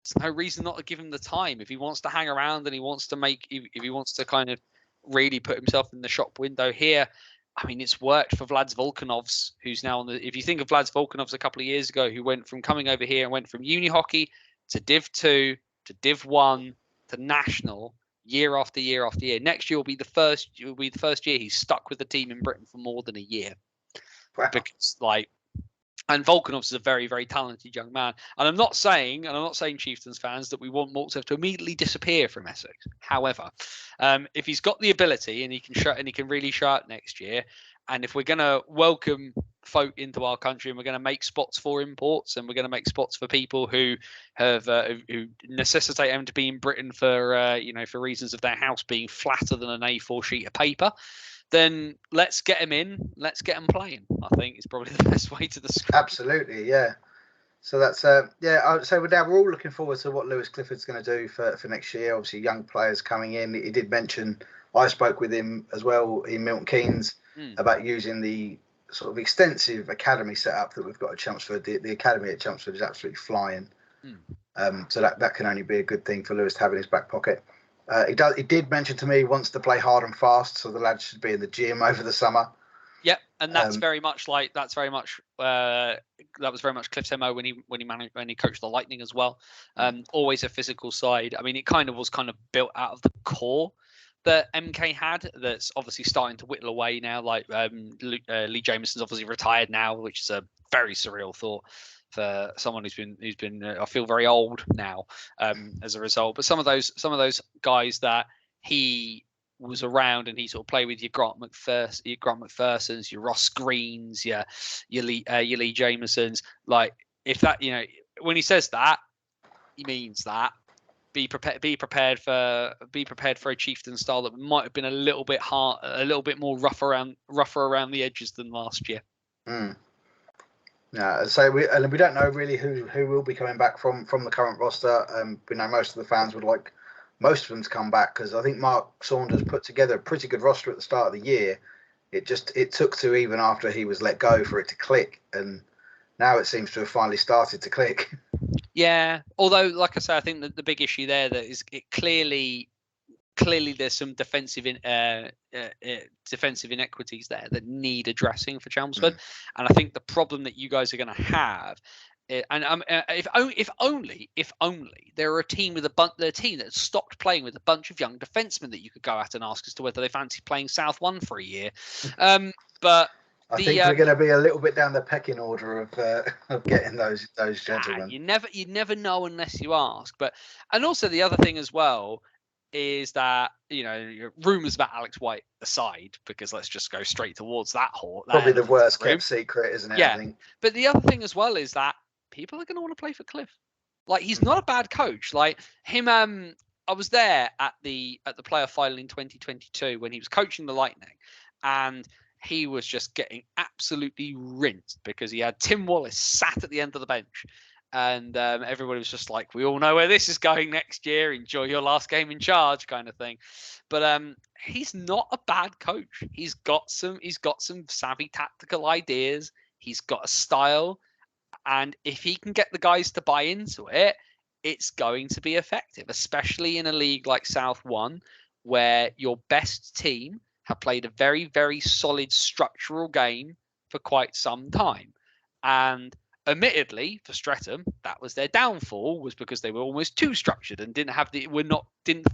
B: There's no reason not to give him the time if he wants to hang around and he wants to if he wants to kind of really put himself in the shop window here. I mean, it's worked for Vlad Volkanovs, who's now on the. If you think of Vlad Volkanovs a couple of years ago, who went from coming over here and went from uni hockey to Div 2 to Div 1 to national year after year after year. Next year will be the first year he's stuck with the team in Britain for more than a year.
A: Wow.
B: Because and Volkanovs is a very, very talented young man. And I'm not saying Chieftains fans, that we want Maltsev to immediately disappear from Essex. However, if he's got the ability and he can really show up next year, and if we're going to welcome folk into our country and we're going to make spots for imports and we're going to make spots for people who have who necessitate them to be in Britain for for reasons of their house being flatter than an A4 sheet of paper, then let's get him in. Let's get him playing. I think is probably the best way to describe.
A: Absolutely, yeah. So that's so we're all looking forward to what Lewis Clifford's going to do for next year. Obviously, young players coming in. He did mention, I spoke with him as well in Milton Keynes about using the sort of extensive academy setup that we've got at Chelmsford. The academy at Chelmsford is absolutely flying. So that can only be a good thing for Lewis to have in his back pocket. He did mention to me he wants to play hard and fast, so the lads should be in the gym over the summer.
B: Yep, and that's very much that was very much Cliff's MO when he coached the Lightning as well. Always a physical side. I mean, it was built out of the core that MK had. That's obviously starting to whittle away now. Like Lee Jameson's obviously retired now, which is a very surreal thought for someone who's been I feel very old now as a result. But some of those guys that he was around and he sort of played with, your Grant McPhersons, your Ross Greens, your Lee Jamesons. Like if that, when he says that, he means that. Be prepared for a Chieftain style that might have been a little bit more rough around the edges than last year.
A: Yeah, so we don't know really who will be coming back from the current roster. We know most of the fans would like most of them to come back, because I think Mark Saunders put together a pretty good roster at the start of the year. It took to even after he was let go for it to click, and now it seems to have finally started to click.
B: Yeah, although like I say, I think that the big issue there that is it clearly there's some defensive inequities there that need addressing for Chelmsford, and I think the problem that you guys are going to have, if only they're a team that stopped playing with a bunch of young defensemen that you could go at and ask as to whether they fancy playing South One for a year, but.
A: I think we're going to be a little bit down the pecking order of getting those gentlemen.
B: You never know unless you ask. And also the other thing as well is that rumors about Alex White aside, because let's just go straight towards that hole.
A: Probably the worst kept secret, isn't it?
B: Yeah. But the other thing as well is that people are going to want to play for Cliff. Like he's not a bad coach. Like him. I was there at the playoff final in 2022 when he was coaching the Lightning, and he was just getting absolutely rinsed because he had Tim Wallace sat at the end of the bench. And everybody was just like, we all know where this is going next year. Enjoy your last game in charge kind of thing. But he's not a bad coach. He's got some savvy tactical ideas. He's got a style. And if he can get the guys to buy into it, it's going to be effective, especially in a league like South One, where your best team have played a very, very solid structural game for quite some time. And admittedly, for Streatham, that was their downfall, was because they were almost too structured and didn't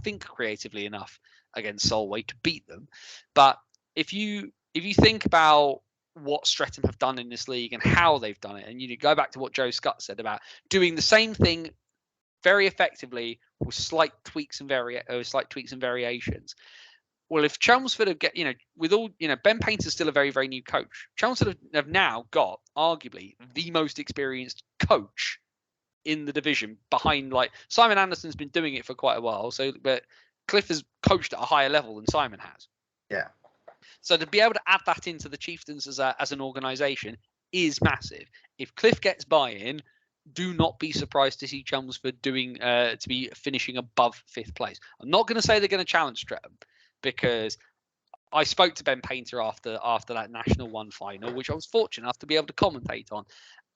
B: think creatively enough against Solway to beat them. But if you think about what Streatham have done in this league and how they've done it, and you go back to what Joe Scott said about doing the same thing very effectively with slight tweaks and variations. Well, if Chelmsford Ben Painter's still a very, very new coach. Chelmsford have now got arguably the most experienced coach in the division behind, like, Simon Anderson's been doing it for quite a while. So, but Cliff has coached at a higher level than Simon has.
A: Yeah.
B: So to be able to add that into the Chieftains as an organisation is massive. If Cliff gets buy-in, do not be surprised to see Chelmsford to be finishing above 5th place. I'm not going to say they're going to challenge Streatham, because I spoke to Ben Painter after that National 1 final, which I was fortunate enough to be able to commentate on.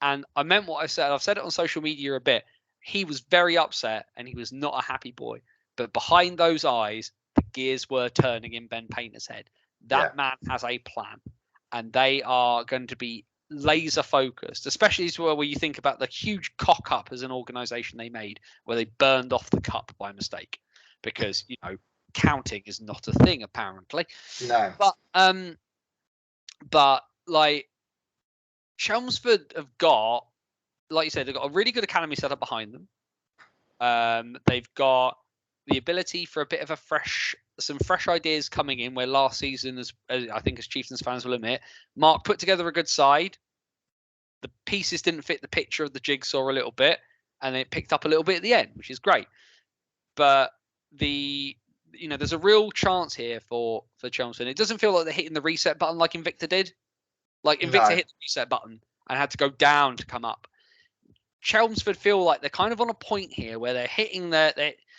B: And I meant what I said. I've said it on social media a bit. He was very upset and he was not a happy boy. But behind those eyes, the gears were turning in Ben Painter's head. That man has a plan, and they are going to be laser focused, especially where you think about the huge cock up as an organisation they made, where they burned off the cup by mistake, because counting is not a thing apparently.
A: No.
B: But like, Chelmsford have got, like you said, they've got a really good academy set up behind them. They've got the ability for a bit of some fresh ideas coming in, where last season, as I think as Chieftains fans will admit, Mark put together a good side. The pieces didn't fit the picture of the jigsaw a little bit, and it picked up a little bit at the end, which is great. But there's a real chance here for Chelmsford. It doesn't feel like they're hitting the reset button like Invicta did. Like Invicta hit the reset button and had to go down to come up. Chelmsford feel like they're kind of on a point here where they're hitting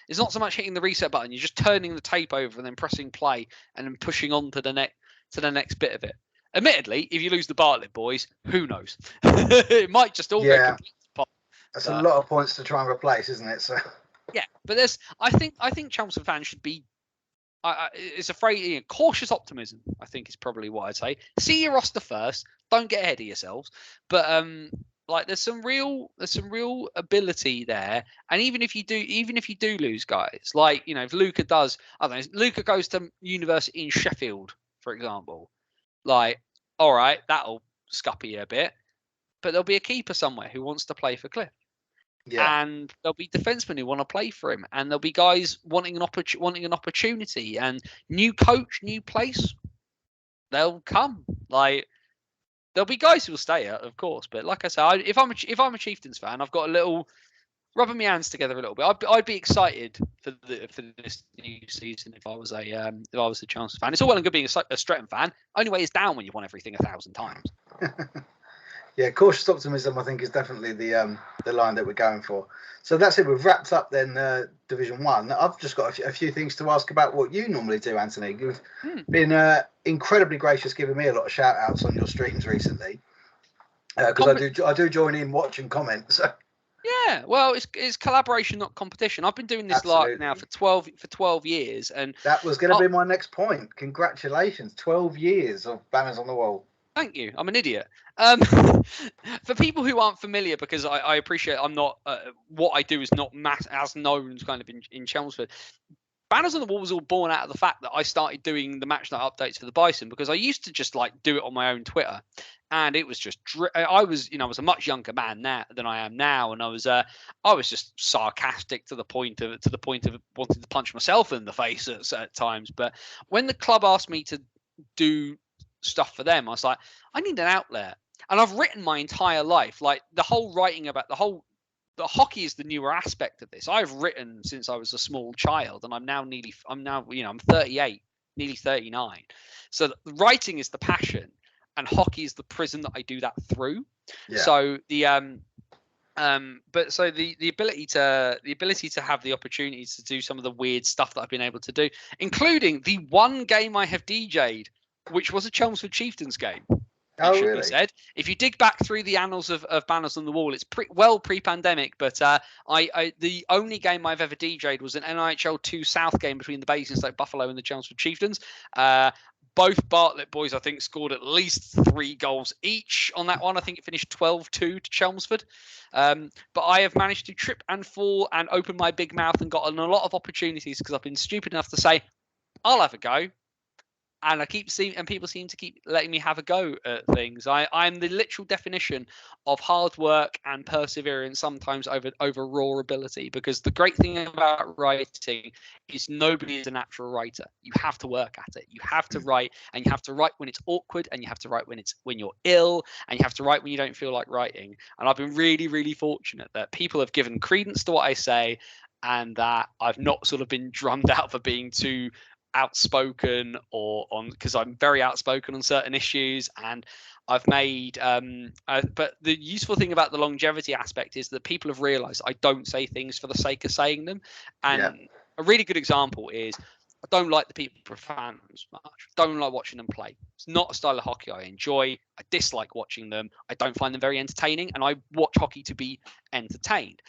B: it's not so much hitting the reset button. You're just turning the tape over and then pressing play and then pushing on to the next bit of it. Admittedly, if you lose the Bartlett boys, who knows? It might just all go completely pop.
A: That's a lot of points to try and replace, isn't it? So
B: yeah, but I think Chelmsford fans should be. It's a phrase, cautious optimism, I think, is probably what I'd say. See your roster first. Don't get ahead of yourselves. But like, there's some real ability there. And even if you do lose guys, like, if Luca does, I don't know, Luca goes to university in Sheffield, for example, like, all right, that'll scuppy you a bit. But there'll be a keeper somewhere who wants to play for Cliff. Yeah. And there'll be defensemen who want to play for him, and there'll be guys wanting an opportunity, and new coach, new place. They'll come. Like, there'll be guys who will stay, of course. But like I said, if I'm a Chieftains fan, I've got a little rubbing my hands together a little bit. I'd be excited for this new season if I was a Chelmsford fan. It's all well and good being a Streatham fan. Only way is down when you've won everything 1,000 times.
A: Yeah, cautious optimism, I think, is definitely the line that we're going for. So that's it. We've wrapped up then Division 1. I've just got a few things to ask about what you normally do, Anthony. You've been incredibly gracious, giving me a lot of shout-outs on your streams recently, because I do join in, watch and comment. So.
B: Yeah, well, it's collaboration, not competition. I've been doing this lark now for 12 years, and
A: that was going to be my next point. Congratulations, 12 years of banners on the wall.
B: Thank you. I'm an idiot. For people who aren't familiar, because I appreciate I'm not what I do is not as known kind of in Chelmsford. Banners on the Wall was all born out of the fact that I started doing the match night updates for the Bison, because I used to just like do it on my own Twitter, and it was just I was a much younger man than I am now, and I was just sarcastic to the point of wanting to punch myself in the face at times. But when the club asked me to do stuff for them, I was like, I need an outlet. And I've written my entire life, like the whole writing about the hockey is the newer aspect of this. I've written since I was a small child, and I'm 38, nearly 39. So writing is the passion, and hockey is the prison that I do that through. Yeah. So the ability to have the opportunity to do some of the weird stuff that I've been able to do, including the one game I have DJ'd, which was a Chelmsford Chieftains game.
A: Oh, really? Be
B: said. If you dig back through the annals of Banners on the Wall, it's pre-pandemic. But the only game I've ever DJ'd was an NIHL 2 South game between the Basingstoke Buffalo and the Chelmsford Chieftains. Both Bartlett boys, I think, scored at least 3 goals each on that one. I think it finished 12-2 to Chelmsford. But I have managed to trip and fall and open my big mouth and gotten a lot of opportunities because I've been stupid enough to say, I'll have a go. And people seem to keep letting me have a go at things. I'm the literal definition of hard work and perseverance, sometimes over raw ability. Because the great thing about writing is nobody is a natural writer. You have to work at it. You have to write, and you have to write when it's awkward, and you have to write when you're ill, and you have to write when you don't feel like writing. And I've been really, really fortunate that people have given credence to what I say, and that I've not sort of been drummed out for being too outspoken because I'm very outspoken on certain issues, and I've made but the useful thing about the longevity aspect is that people have realized I don't say things for the sake of saying them. And a really good example is I don't like the Peterborough fans much. Don't like watching them play. It's not a style of hockey I enjoy. I dislike watching them. I don't find them very entertaining, and I watch hockey to be entertained.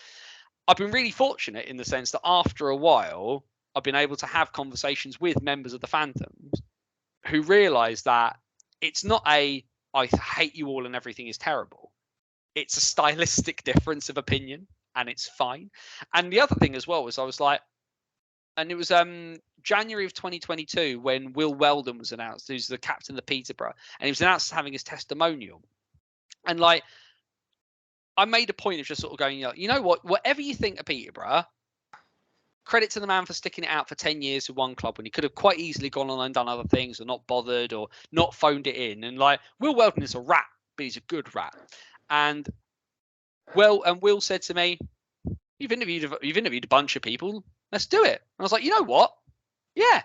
B: I've been really fortunate in the sense that after a while I've been able to have conversations with members of the Phantoms who realise that it's not I hate you all and everything is terrible. It's a stylistic difference of opinion, and it's fine. And the other thing as well was I was like, and it was January of 2022 when Will Weldon was announced, who's the captain of the Peterborough, and he was announced as having his testimonial. And like, I made a point of just sort of going, you know what, whatever you think of Peterborough, credit to the man for sticking it out for 10 years with one club when he could have quite easily gone on and done other things or not bothered or not phoned it in. And like, Will Weldon is a rat, but he's a good rat. And Will said to me, you've interviewed a bunch of people. Let's do it. And I was like, you know what? Yeah,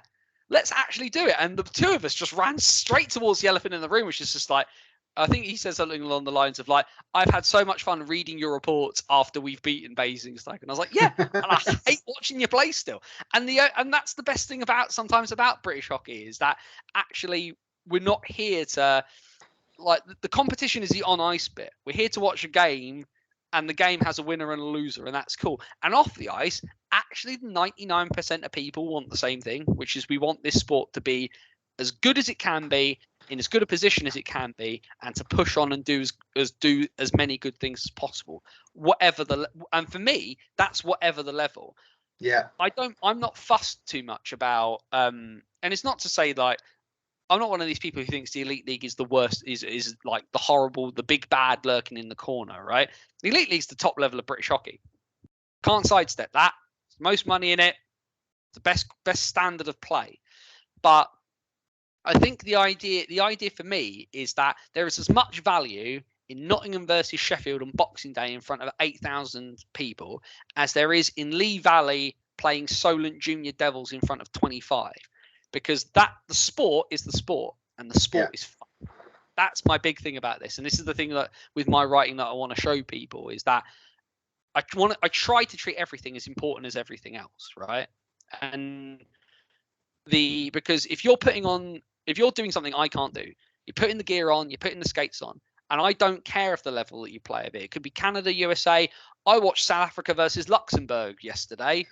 B: let's actually do it. And the two of us just ran straight towards the elephant in the room, which is just like, I think he said something along the lines of like, I've had so much fun reading your reports after we've beaten Basingstoke. And I was like, yeah, and I hate watching you play still. And that's the best thing sometimes about British hockey is that actually we're not here to, like, the competition is the on ice bit. We're here to watch a game, and the game has a winner and a loser, and that's cool. And off the ice, actually 99% of people want the same thing, which is we want this sport to be as good as it can be, in as good a position as it can be, and to push on and do as many good things as possible, and for me that's whatever the level. I'm not fussed too much about and it's not to say like I'm not one of these people who thinks the Elite League is the worst, is like the horrible, the big bad lurking in the corner, right? The Elite League's the top level of British hockey. Can't sidestep that. Most money in it, the best standard of play. But I think the idea for me is that there is as much value in Nottingham versus Sheffield on Boxing Day in front of 8,000 people as there is in Lee Valley playing Solent Junior Devils in front of 25, because the sport is the sport, and the sport is fun. That's my big thing about this, and this is the thing that with my writing that I want to show people is that I try to treat everything as important as everything else, right? And because if you're doing something I can't do, you're putting the gear on, you're putting the skates on, and I don't care if the level that you play a bit. It could be Canada, USA. I watched South Africa versus Luxembourg yesterday,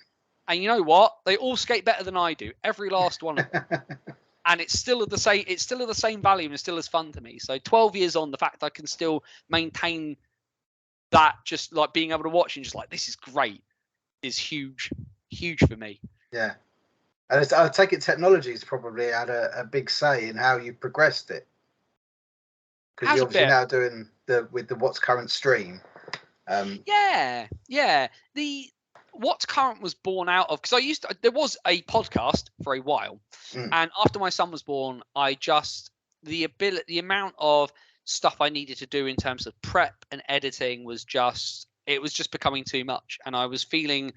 B: and you know what? They all skate better than I do, every last one of them. And it's still of the same value and it's still as fun to me. So 12 years on, the fact I can still maintain that, just like being able to watch and just like, this is great, is huge for me.
A: Yeah. And I take it technology's probably had a big say in how you progressed it. Because you're obviously now doing with the What's Current stream.
B: Yeah. The What's Current was born out of, because there was a podcast for a while, and after my son was born, the amount of stuff I needed to do in terms of prep and editing was just becoming too much, and I was feeling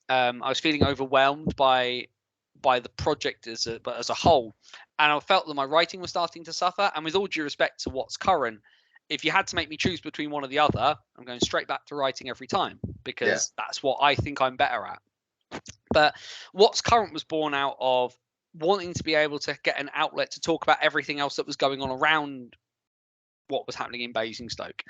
B: overwhelmed by the project as a whole, and I felt that my writing was starting to suffer. And with all due respect to What's Current, if you had to make me choose between one or the other, I'm going straight back to writing every time, because that's what I think I'm better at. But What's Current was born out of wanting to be able to get an outlet to talk about everything else that was going on around what was happening in Basingstoke.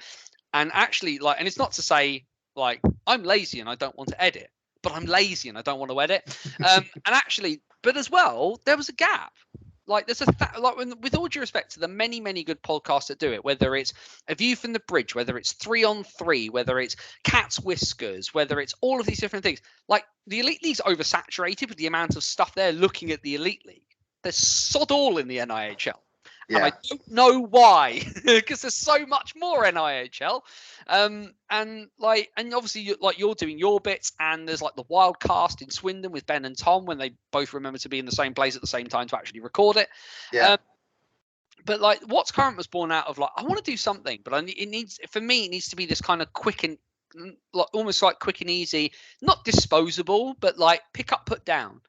B: And actually, like, and it's not to say like I'm lazy and I don't want to edit, but I'm lazy and I don't want to edit. And actually, but as well, there was a gap. Like there's with all due respect to the many, many good podcasts that do it, whether it's A View from the Bridge, whether it's 3 on 3, whether it's Cat's Whiskers, whether it's all of these different things. Like the Elite League's oversaturated with the amount of stuff they're looking at the Elite League. there's sod all in the NIHL.
A: Yeah.
B: And I don't know why, because there's so much more NIHL. And obviously you're doing your bits, and there's like the Wildcast in Swindon with Ben and Tom when they both remember to be in the same place at the same time to actually record it.
A: Yeah.
B: But like What's Current was born out of like, I want to do something, but it needs to be this kind of quick and like almost like quick and easy, not disposable, but like pick up, put down.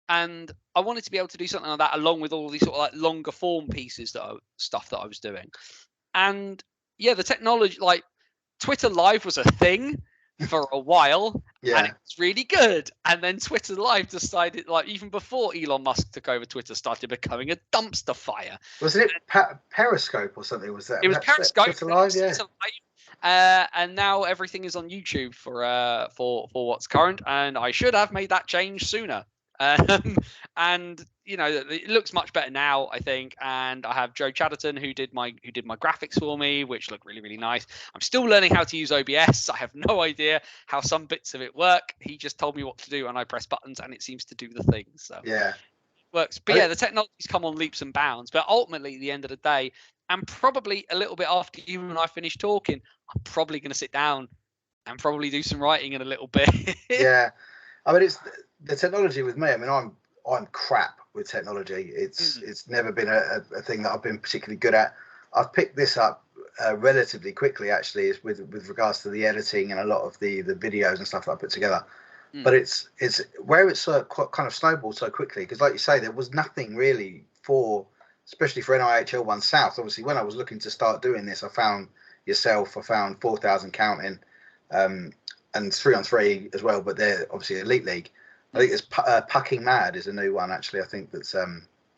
B: And I wanted to be able to do something like that along with all these sort of like longer form pieces stuff that I was doing. And yeah, the technology, like Twitter Live was a thing for a while, and it was really good. And then Twitter Live decided, like even before Elon Musk took over Twitter, started becoming a dumpster fire.
A: Wasn't it Periscope or something? Was that?
B: It was Periscope.
A: Twitter Live,
B: yeah. And now everything is on YouTube for What's Current, and I should have made that change sooner. And it looks much better now, I think. And I have Joe Chatterton who did my graphics for me, which look really, really nice. I'm still learning how to use OBS. I have no idea how some bits of it work. He just told me what to do, and I press buttons, and it seems to do the thing. So
A: yeah,
B: it works. But yeah, the technology's come on leaps and bounds. But ultimately, at the end of the day, and probably a little bit after you and I finish talking, I'm probably going to sit down and probably do some writing in a little bit.
A: Yeah, I mean, it's the technology with me. I mean, I'm crap with technology. It's never been a thing that I've been particularly good at. I've picked this up relatively quickly, actually, with regards to the editing and a lot of the videos and stuff that I put together. But it's where it's kind of snowballed so quickly, because like you say, there was nothing really especially for NIHL 1 South. Obviously, when I was looking to start doing this, I found yourself, I found 4,000 Counting, and 3-on-3 as well, but they're obviously Elite League. I think it's Pucking Mad is a new one, actually. I think that's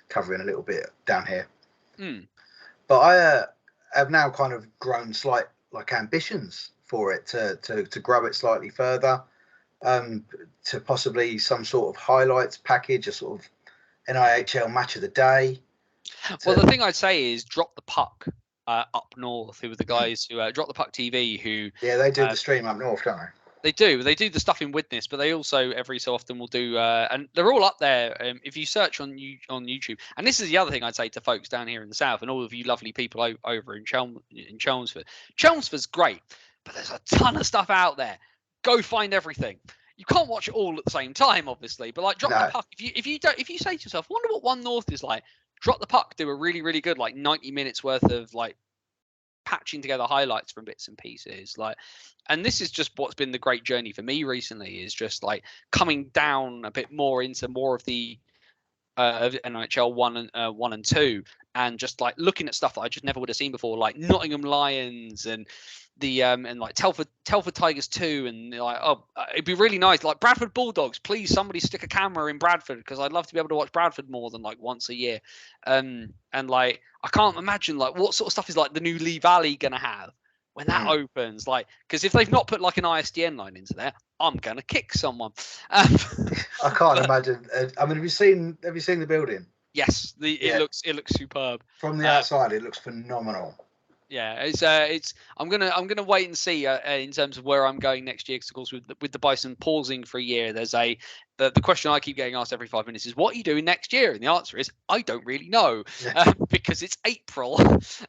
A: covering a little bit down here. But I have now kind of grown slight ambitions for it to grow it slightly further, to possibly some sort of highlights package, a sort of NIHL match of the day.
B: Well, the thing I'd say is Drop the Puck up north, who were the guys who Drop the Puck TV, who
A: they do the stream up north, don't they?
B: They do the stuff in Widnes, but they also every so often will do, and they're all up there. If you search on YouTube, and this is the other thing I'd say to folks down here in the south, and all of you lovely people over in Chelmsford. Chelmsford's great, but there's a ton of stuff out there. Go find everything. You can't watch it all at the same time, obviously, but like Drop the Puck. If you say to yourself, I wonder what 1 North is like. Drop the Puck do a really, really good 90 minutes worth of patching together highlights from bits and pieces, and this is just what's been the great journey for me recently, is just coming down a bit more into more of the NHL 1 and 2, and just looking at stuff that I just never would have seen before, like Nottingham Lions and the and Telford Tigers 2, and it'd be really nice, Bradford Bulldogs, please somebody stick a camera in Bradford, because I'd love to be able to watch Bradford more than once a year. And I can't imagine what sort of stuff is the new Lee Valley gonna have when that opens, because if they've not put an ISDN line into there, I'm gonna kick someone. I
A: can't imagine. I mean, have you seen the building?
B: Yes, it looks superb
A: from the outside. It looks phenomenal.
B: Yeah, it's. I'm gonna wait and see in terms of where I'm going next year. Because of course, with the Bison pausing for a year, there's the question I keep getting asked every 5 minutes is, what are you doing next year? And the answer is, I don't really know, because it's April.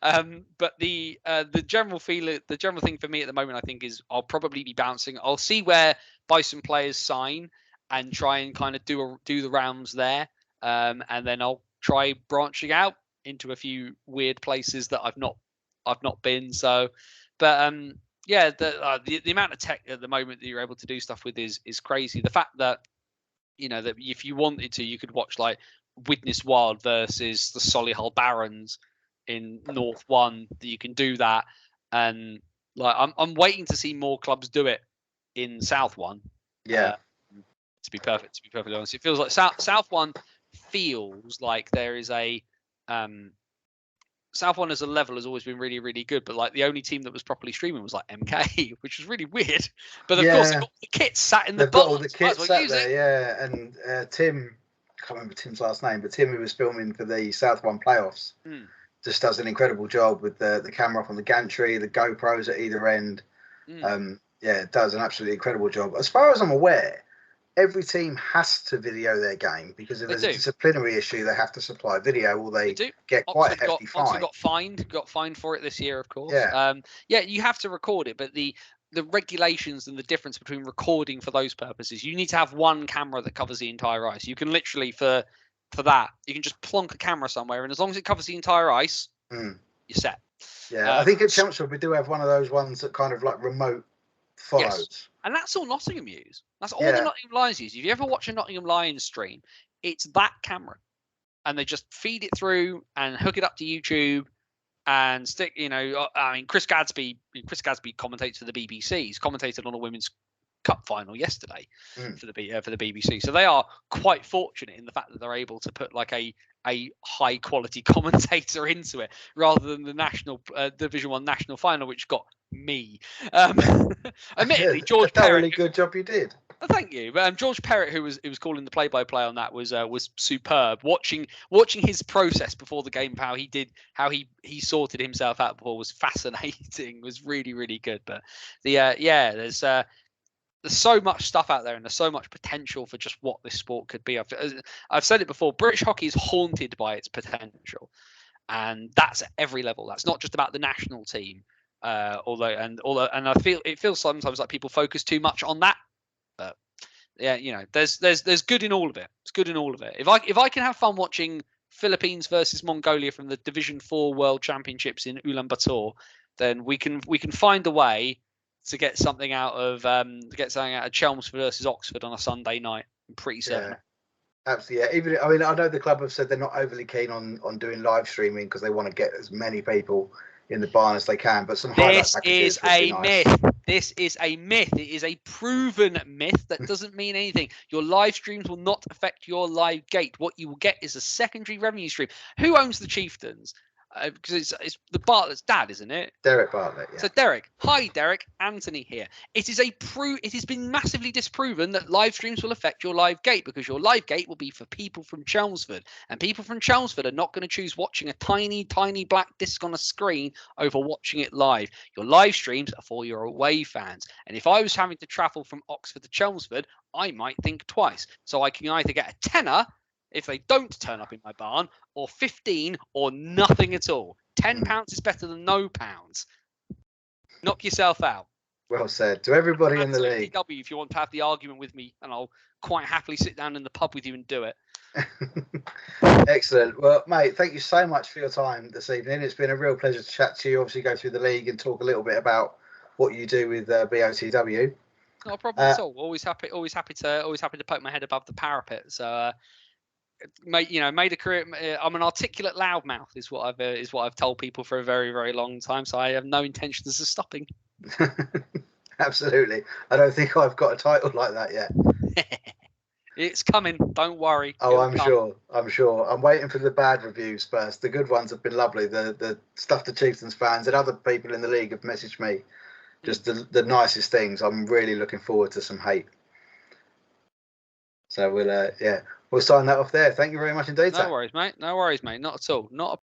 B: But the general thing for me at the moment, I think, is I'll probably be bouncing. I'll see where Bison players sign and try and kind of do the rounds there, and then I'll try branching out into a few weird places that I've not been. So, but the amount of tech at the moment that you're able to do stuff with is crazy. The fact that that if you wanted to, you could watch Widnes Wild versus the Solihull Barons in North 1. That you can do that, and I'm waiting to see more clubs do it in South 1.
A: Yeah.
B: To be perfectly honest, it feels like South 1 feels like there is a South 1 as a level has always been really, really good, but the only team that was properly streaming was MK, which was really weird. But of course, they've got the kits sat in the box.
A: Got all the kits sat there, yeah. And Tim, I can't remember Tim's last name, but Tim, who was filming for the South 1 playoffs, just does an incredible job with the camera up on the gantry, the GoPros at either end. It does an absolutely incredible job. As far as I'm aware, every team has to video their game because if there's a disciplinary issue, they have to supply video, or they get quite a hefty fine.
B: Oxford got fined for it this year, of course.
A: Yeah.
B: You have to record it, but the regulations and the difference between recording for those purposes, you need to have one camera that covers the entire ice. You can literally for that, you can just plonk a camera somewhere, and as long as it covers the entire ice, you're set.
A: Yeah, I think at Chelmsford we do have one of those ones that kind of like remote follows.
B: Yes. And that's all Nottingham use. That's all the Nottingham Lions use. If you ever watch a Nottingham Lions stream, it's that camera. And they just feed it through and hook it up to YouTube and stick, I mean, Chris Gadsby commentates for the BBC. He's commentated on a Women's Cup final yesterday for the BBC. So they are quite fortunate in the fact that they're able to put like a high quality commentator into it rather than the national Division 1 national final, which got me. Admittedly, George Perrett,
A: really good job you did.
B: Thank you. But George Perrett, who was calling the play-by-play on that, was superb. Watching his process before the game, how he sorted himself out before was fascinating. Was really, really good. But there's so much stuff out there, and there's so much potential for just what this sport could be. I've said it before. British hockey is haunted by its potential, and that's at every level. That's not just about the national team. Although I feel it feels sometimes like people focus too much on that. But yeah, there's good in all of it. It's good in all of it. If I can have fun watching Philippines versus Mongolia from the Division 4 World Championships in Ulaanbaatar, then we can find a way to get something out of Chelmsford versus Oxford on a Sunday night. I'm pretty certain.
A: Yeah, absolutely. Yeah. I know the club have said they're not overly keen on doing live streaming because they want to get as many people in the barn as they can, but some highlight packages would be nice.
B: Myth. This is a myth. It is a proven myth that doesn't mean anything. Your live streams will not affect your live gate. What you will get is a secondary revenue stream. Who owns the Chieftains? Because it's the Bartlett's dad, isn't it?
A: Derek Bartlett. Yeah.
B: So Derek, hi Derek, Anthony here. It has been massively disproven that live streams will affect your live gate because your live gate will be for people from Chelmsford, and people from Chelmsford are not going to choose watching a tiny black disc on a screen over watching it live. Your live streams are for your away fans, and if I was having to travel from Oxford to Chelmsford, I might think twice. So I can either get a tenner if they don't turn up in my barn, or 15 or nothing at all. £10 is better than no pounds. Knock yourself out.
A: Well said. To everybody in the league.
B: If you want to have the argument with me, and I'll quite happily sit down in the pub with you and do it.
A: Excellent. Well, mate, thank you so much for your time this evening. It's been a real pleasure to chat to you. Obviously, go through the league and talk a little bit about what you do with BOTW.
B: Not a problem at all. Always happy to poke my head above the parapet. So. Made a career. I'm an articulate loudmouth, is what I've told people for a very, very long time. So I have no intentions of stopping.
A: Absolutely, I don't think I've got a title like that yet.
B: It's coming. Don't worry.
A: Oh, I'm sure. I'm waiting for the bad reviews first. The good ones have been lovely. The stuff the Chieftains fans and other people in the league have messaged me, just the nicest things. I'm really looking forward to some hate. So we'll sign that off there. Thank you very much indeed.
B: No worries, mate. Not at all. Not a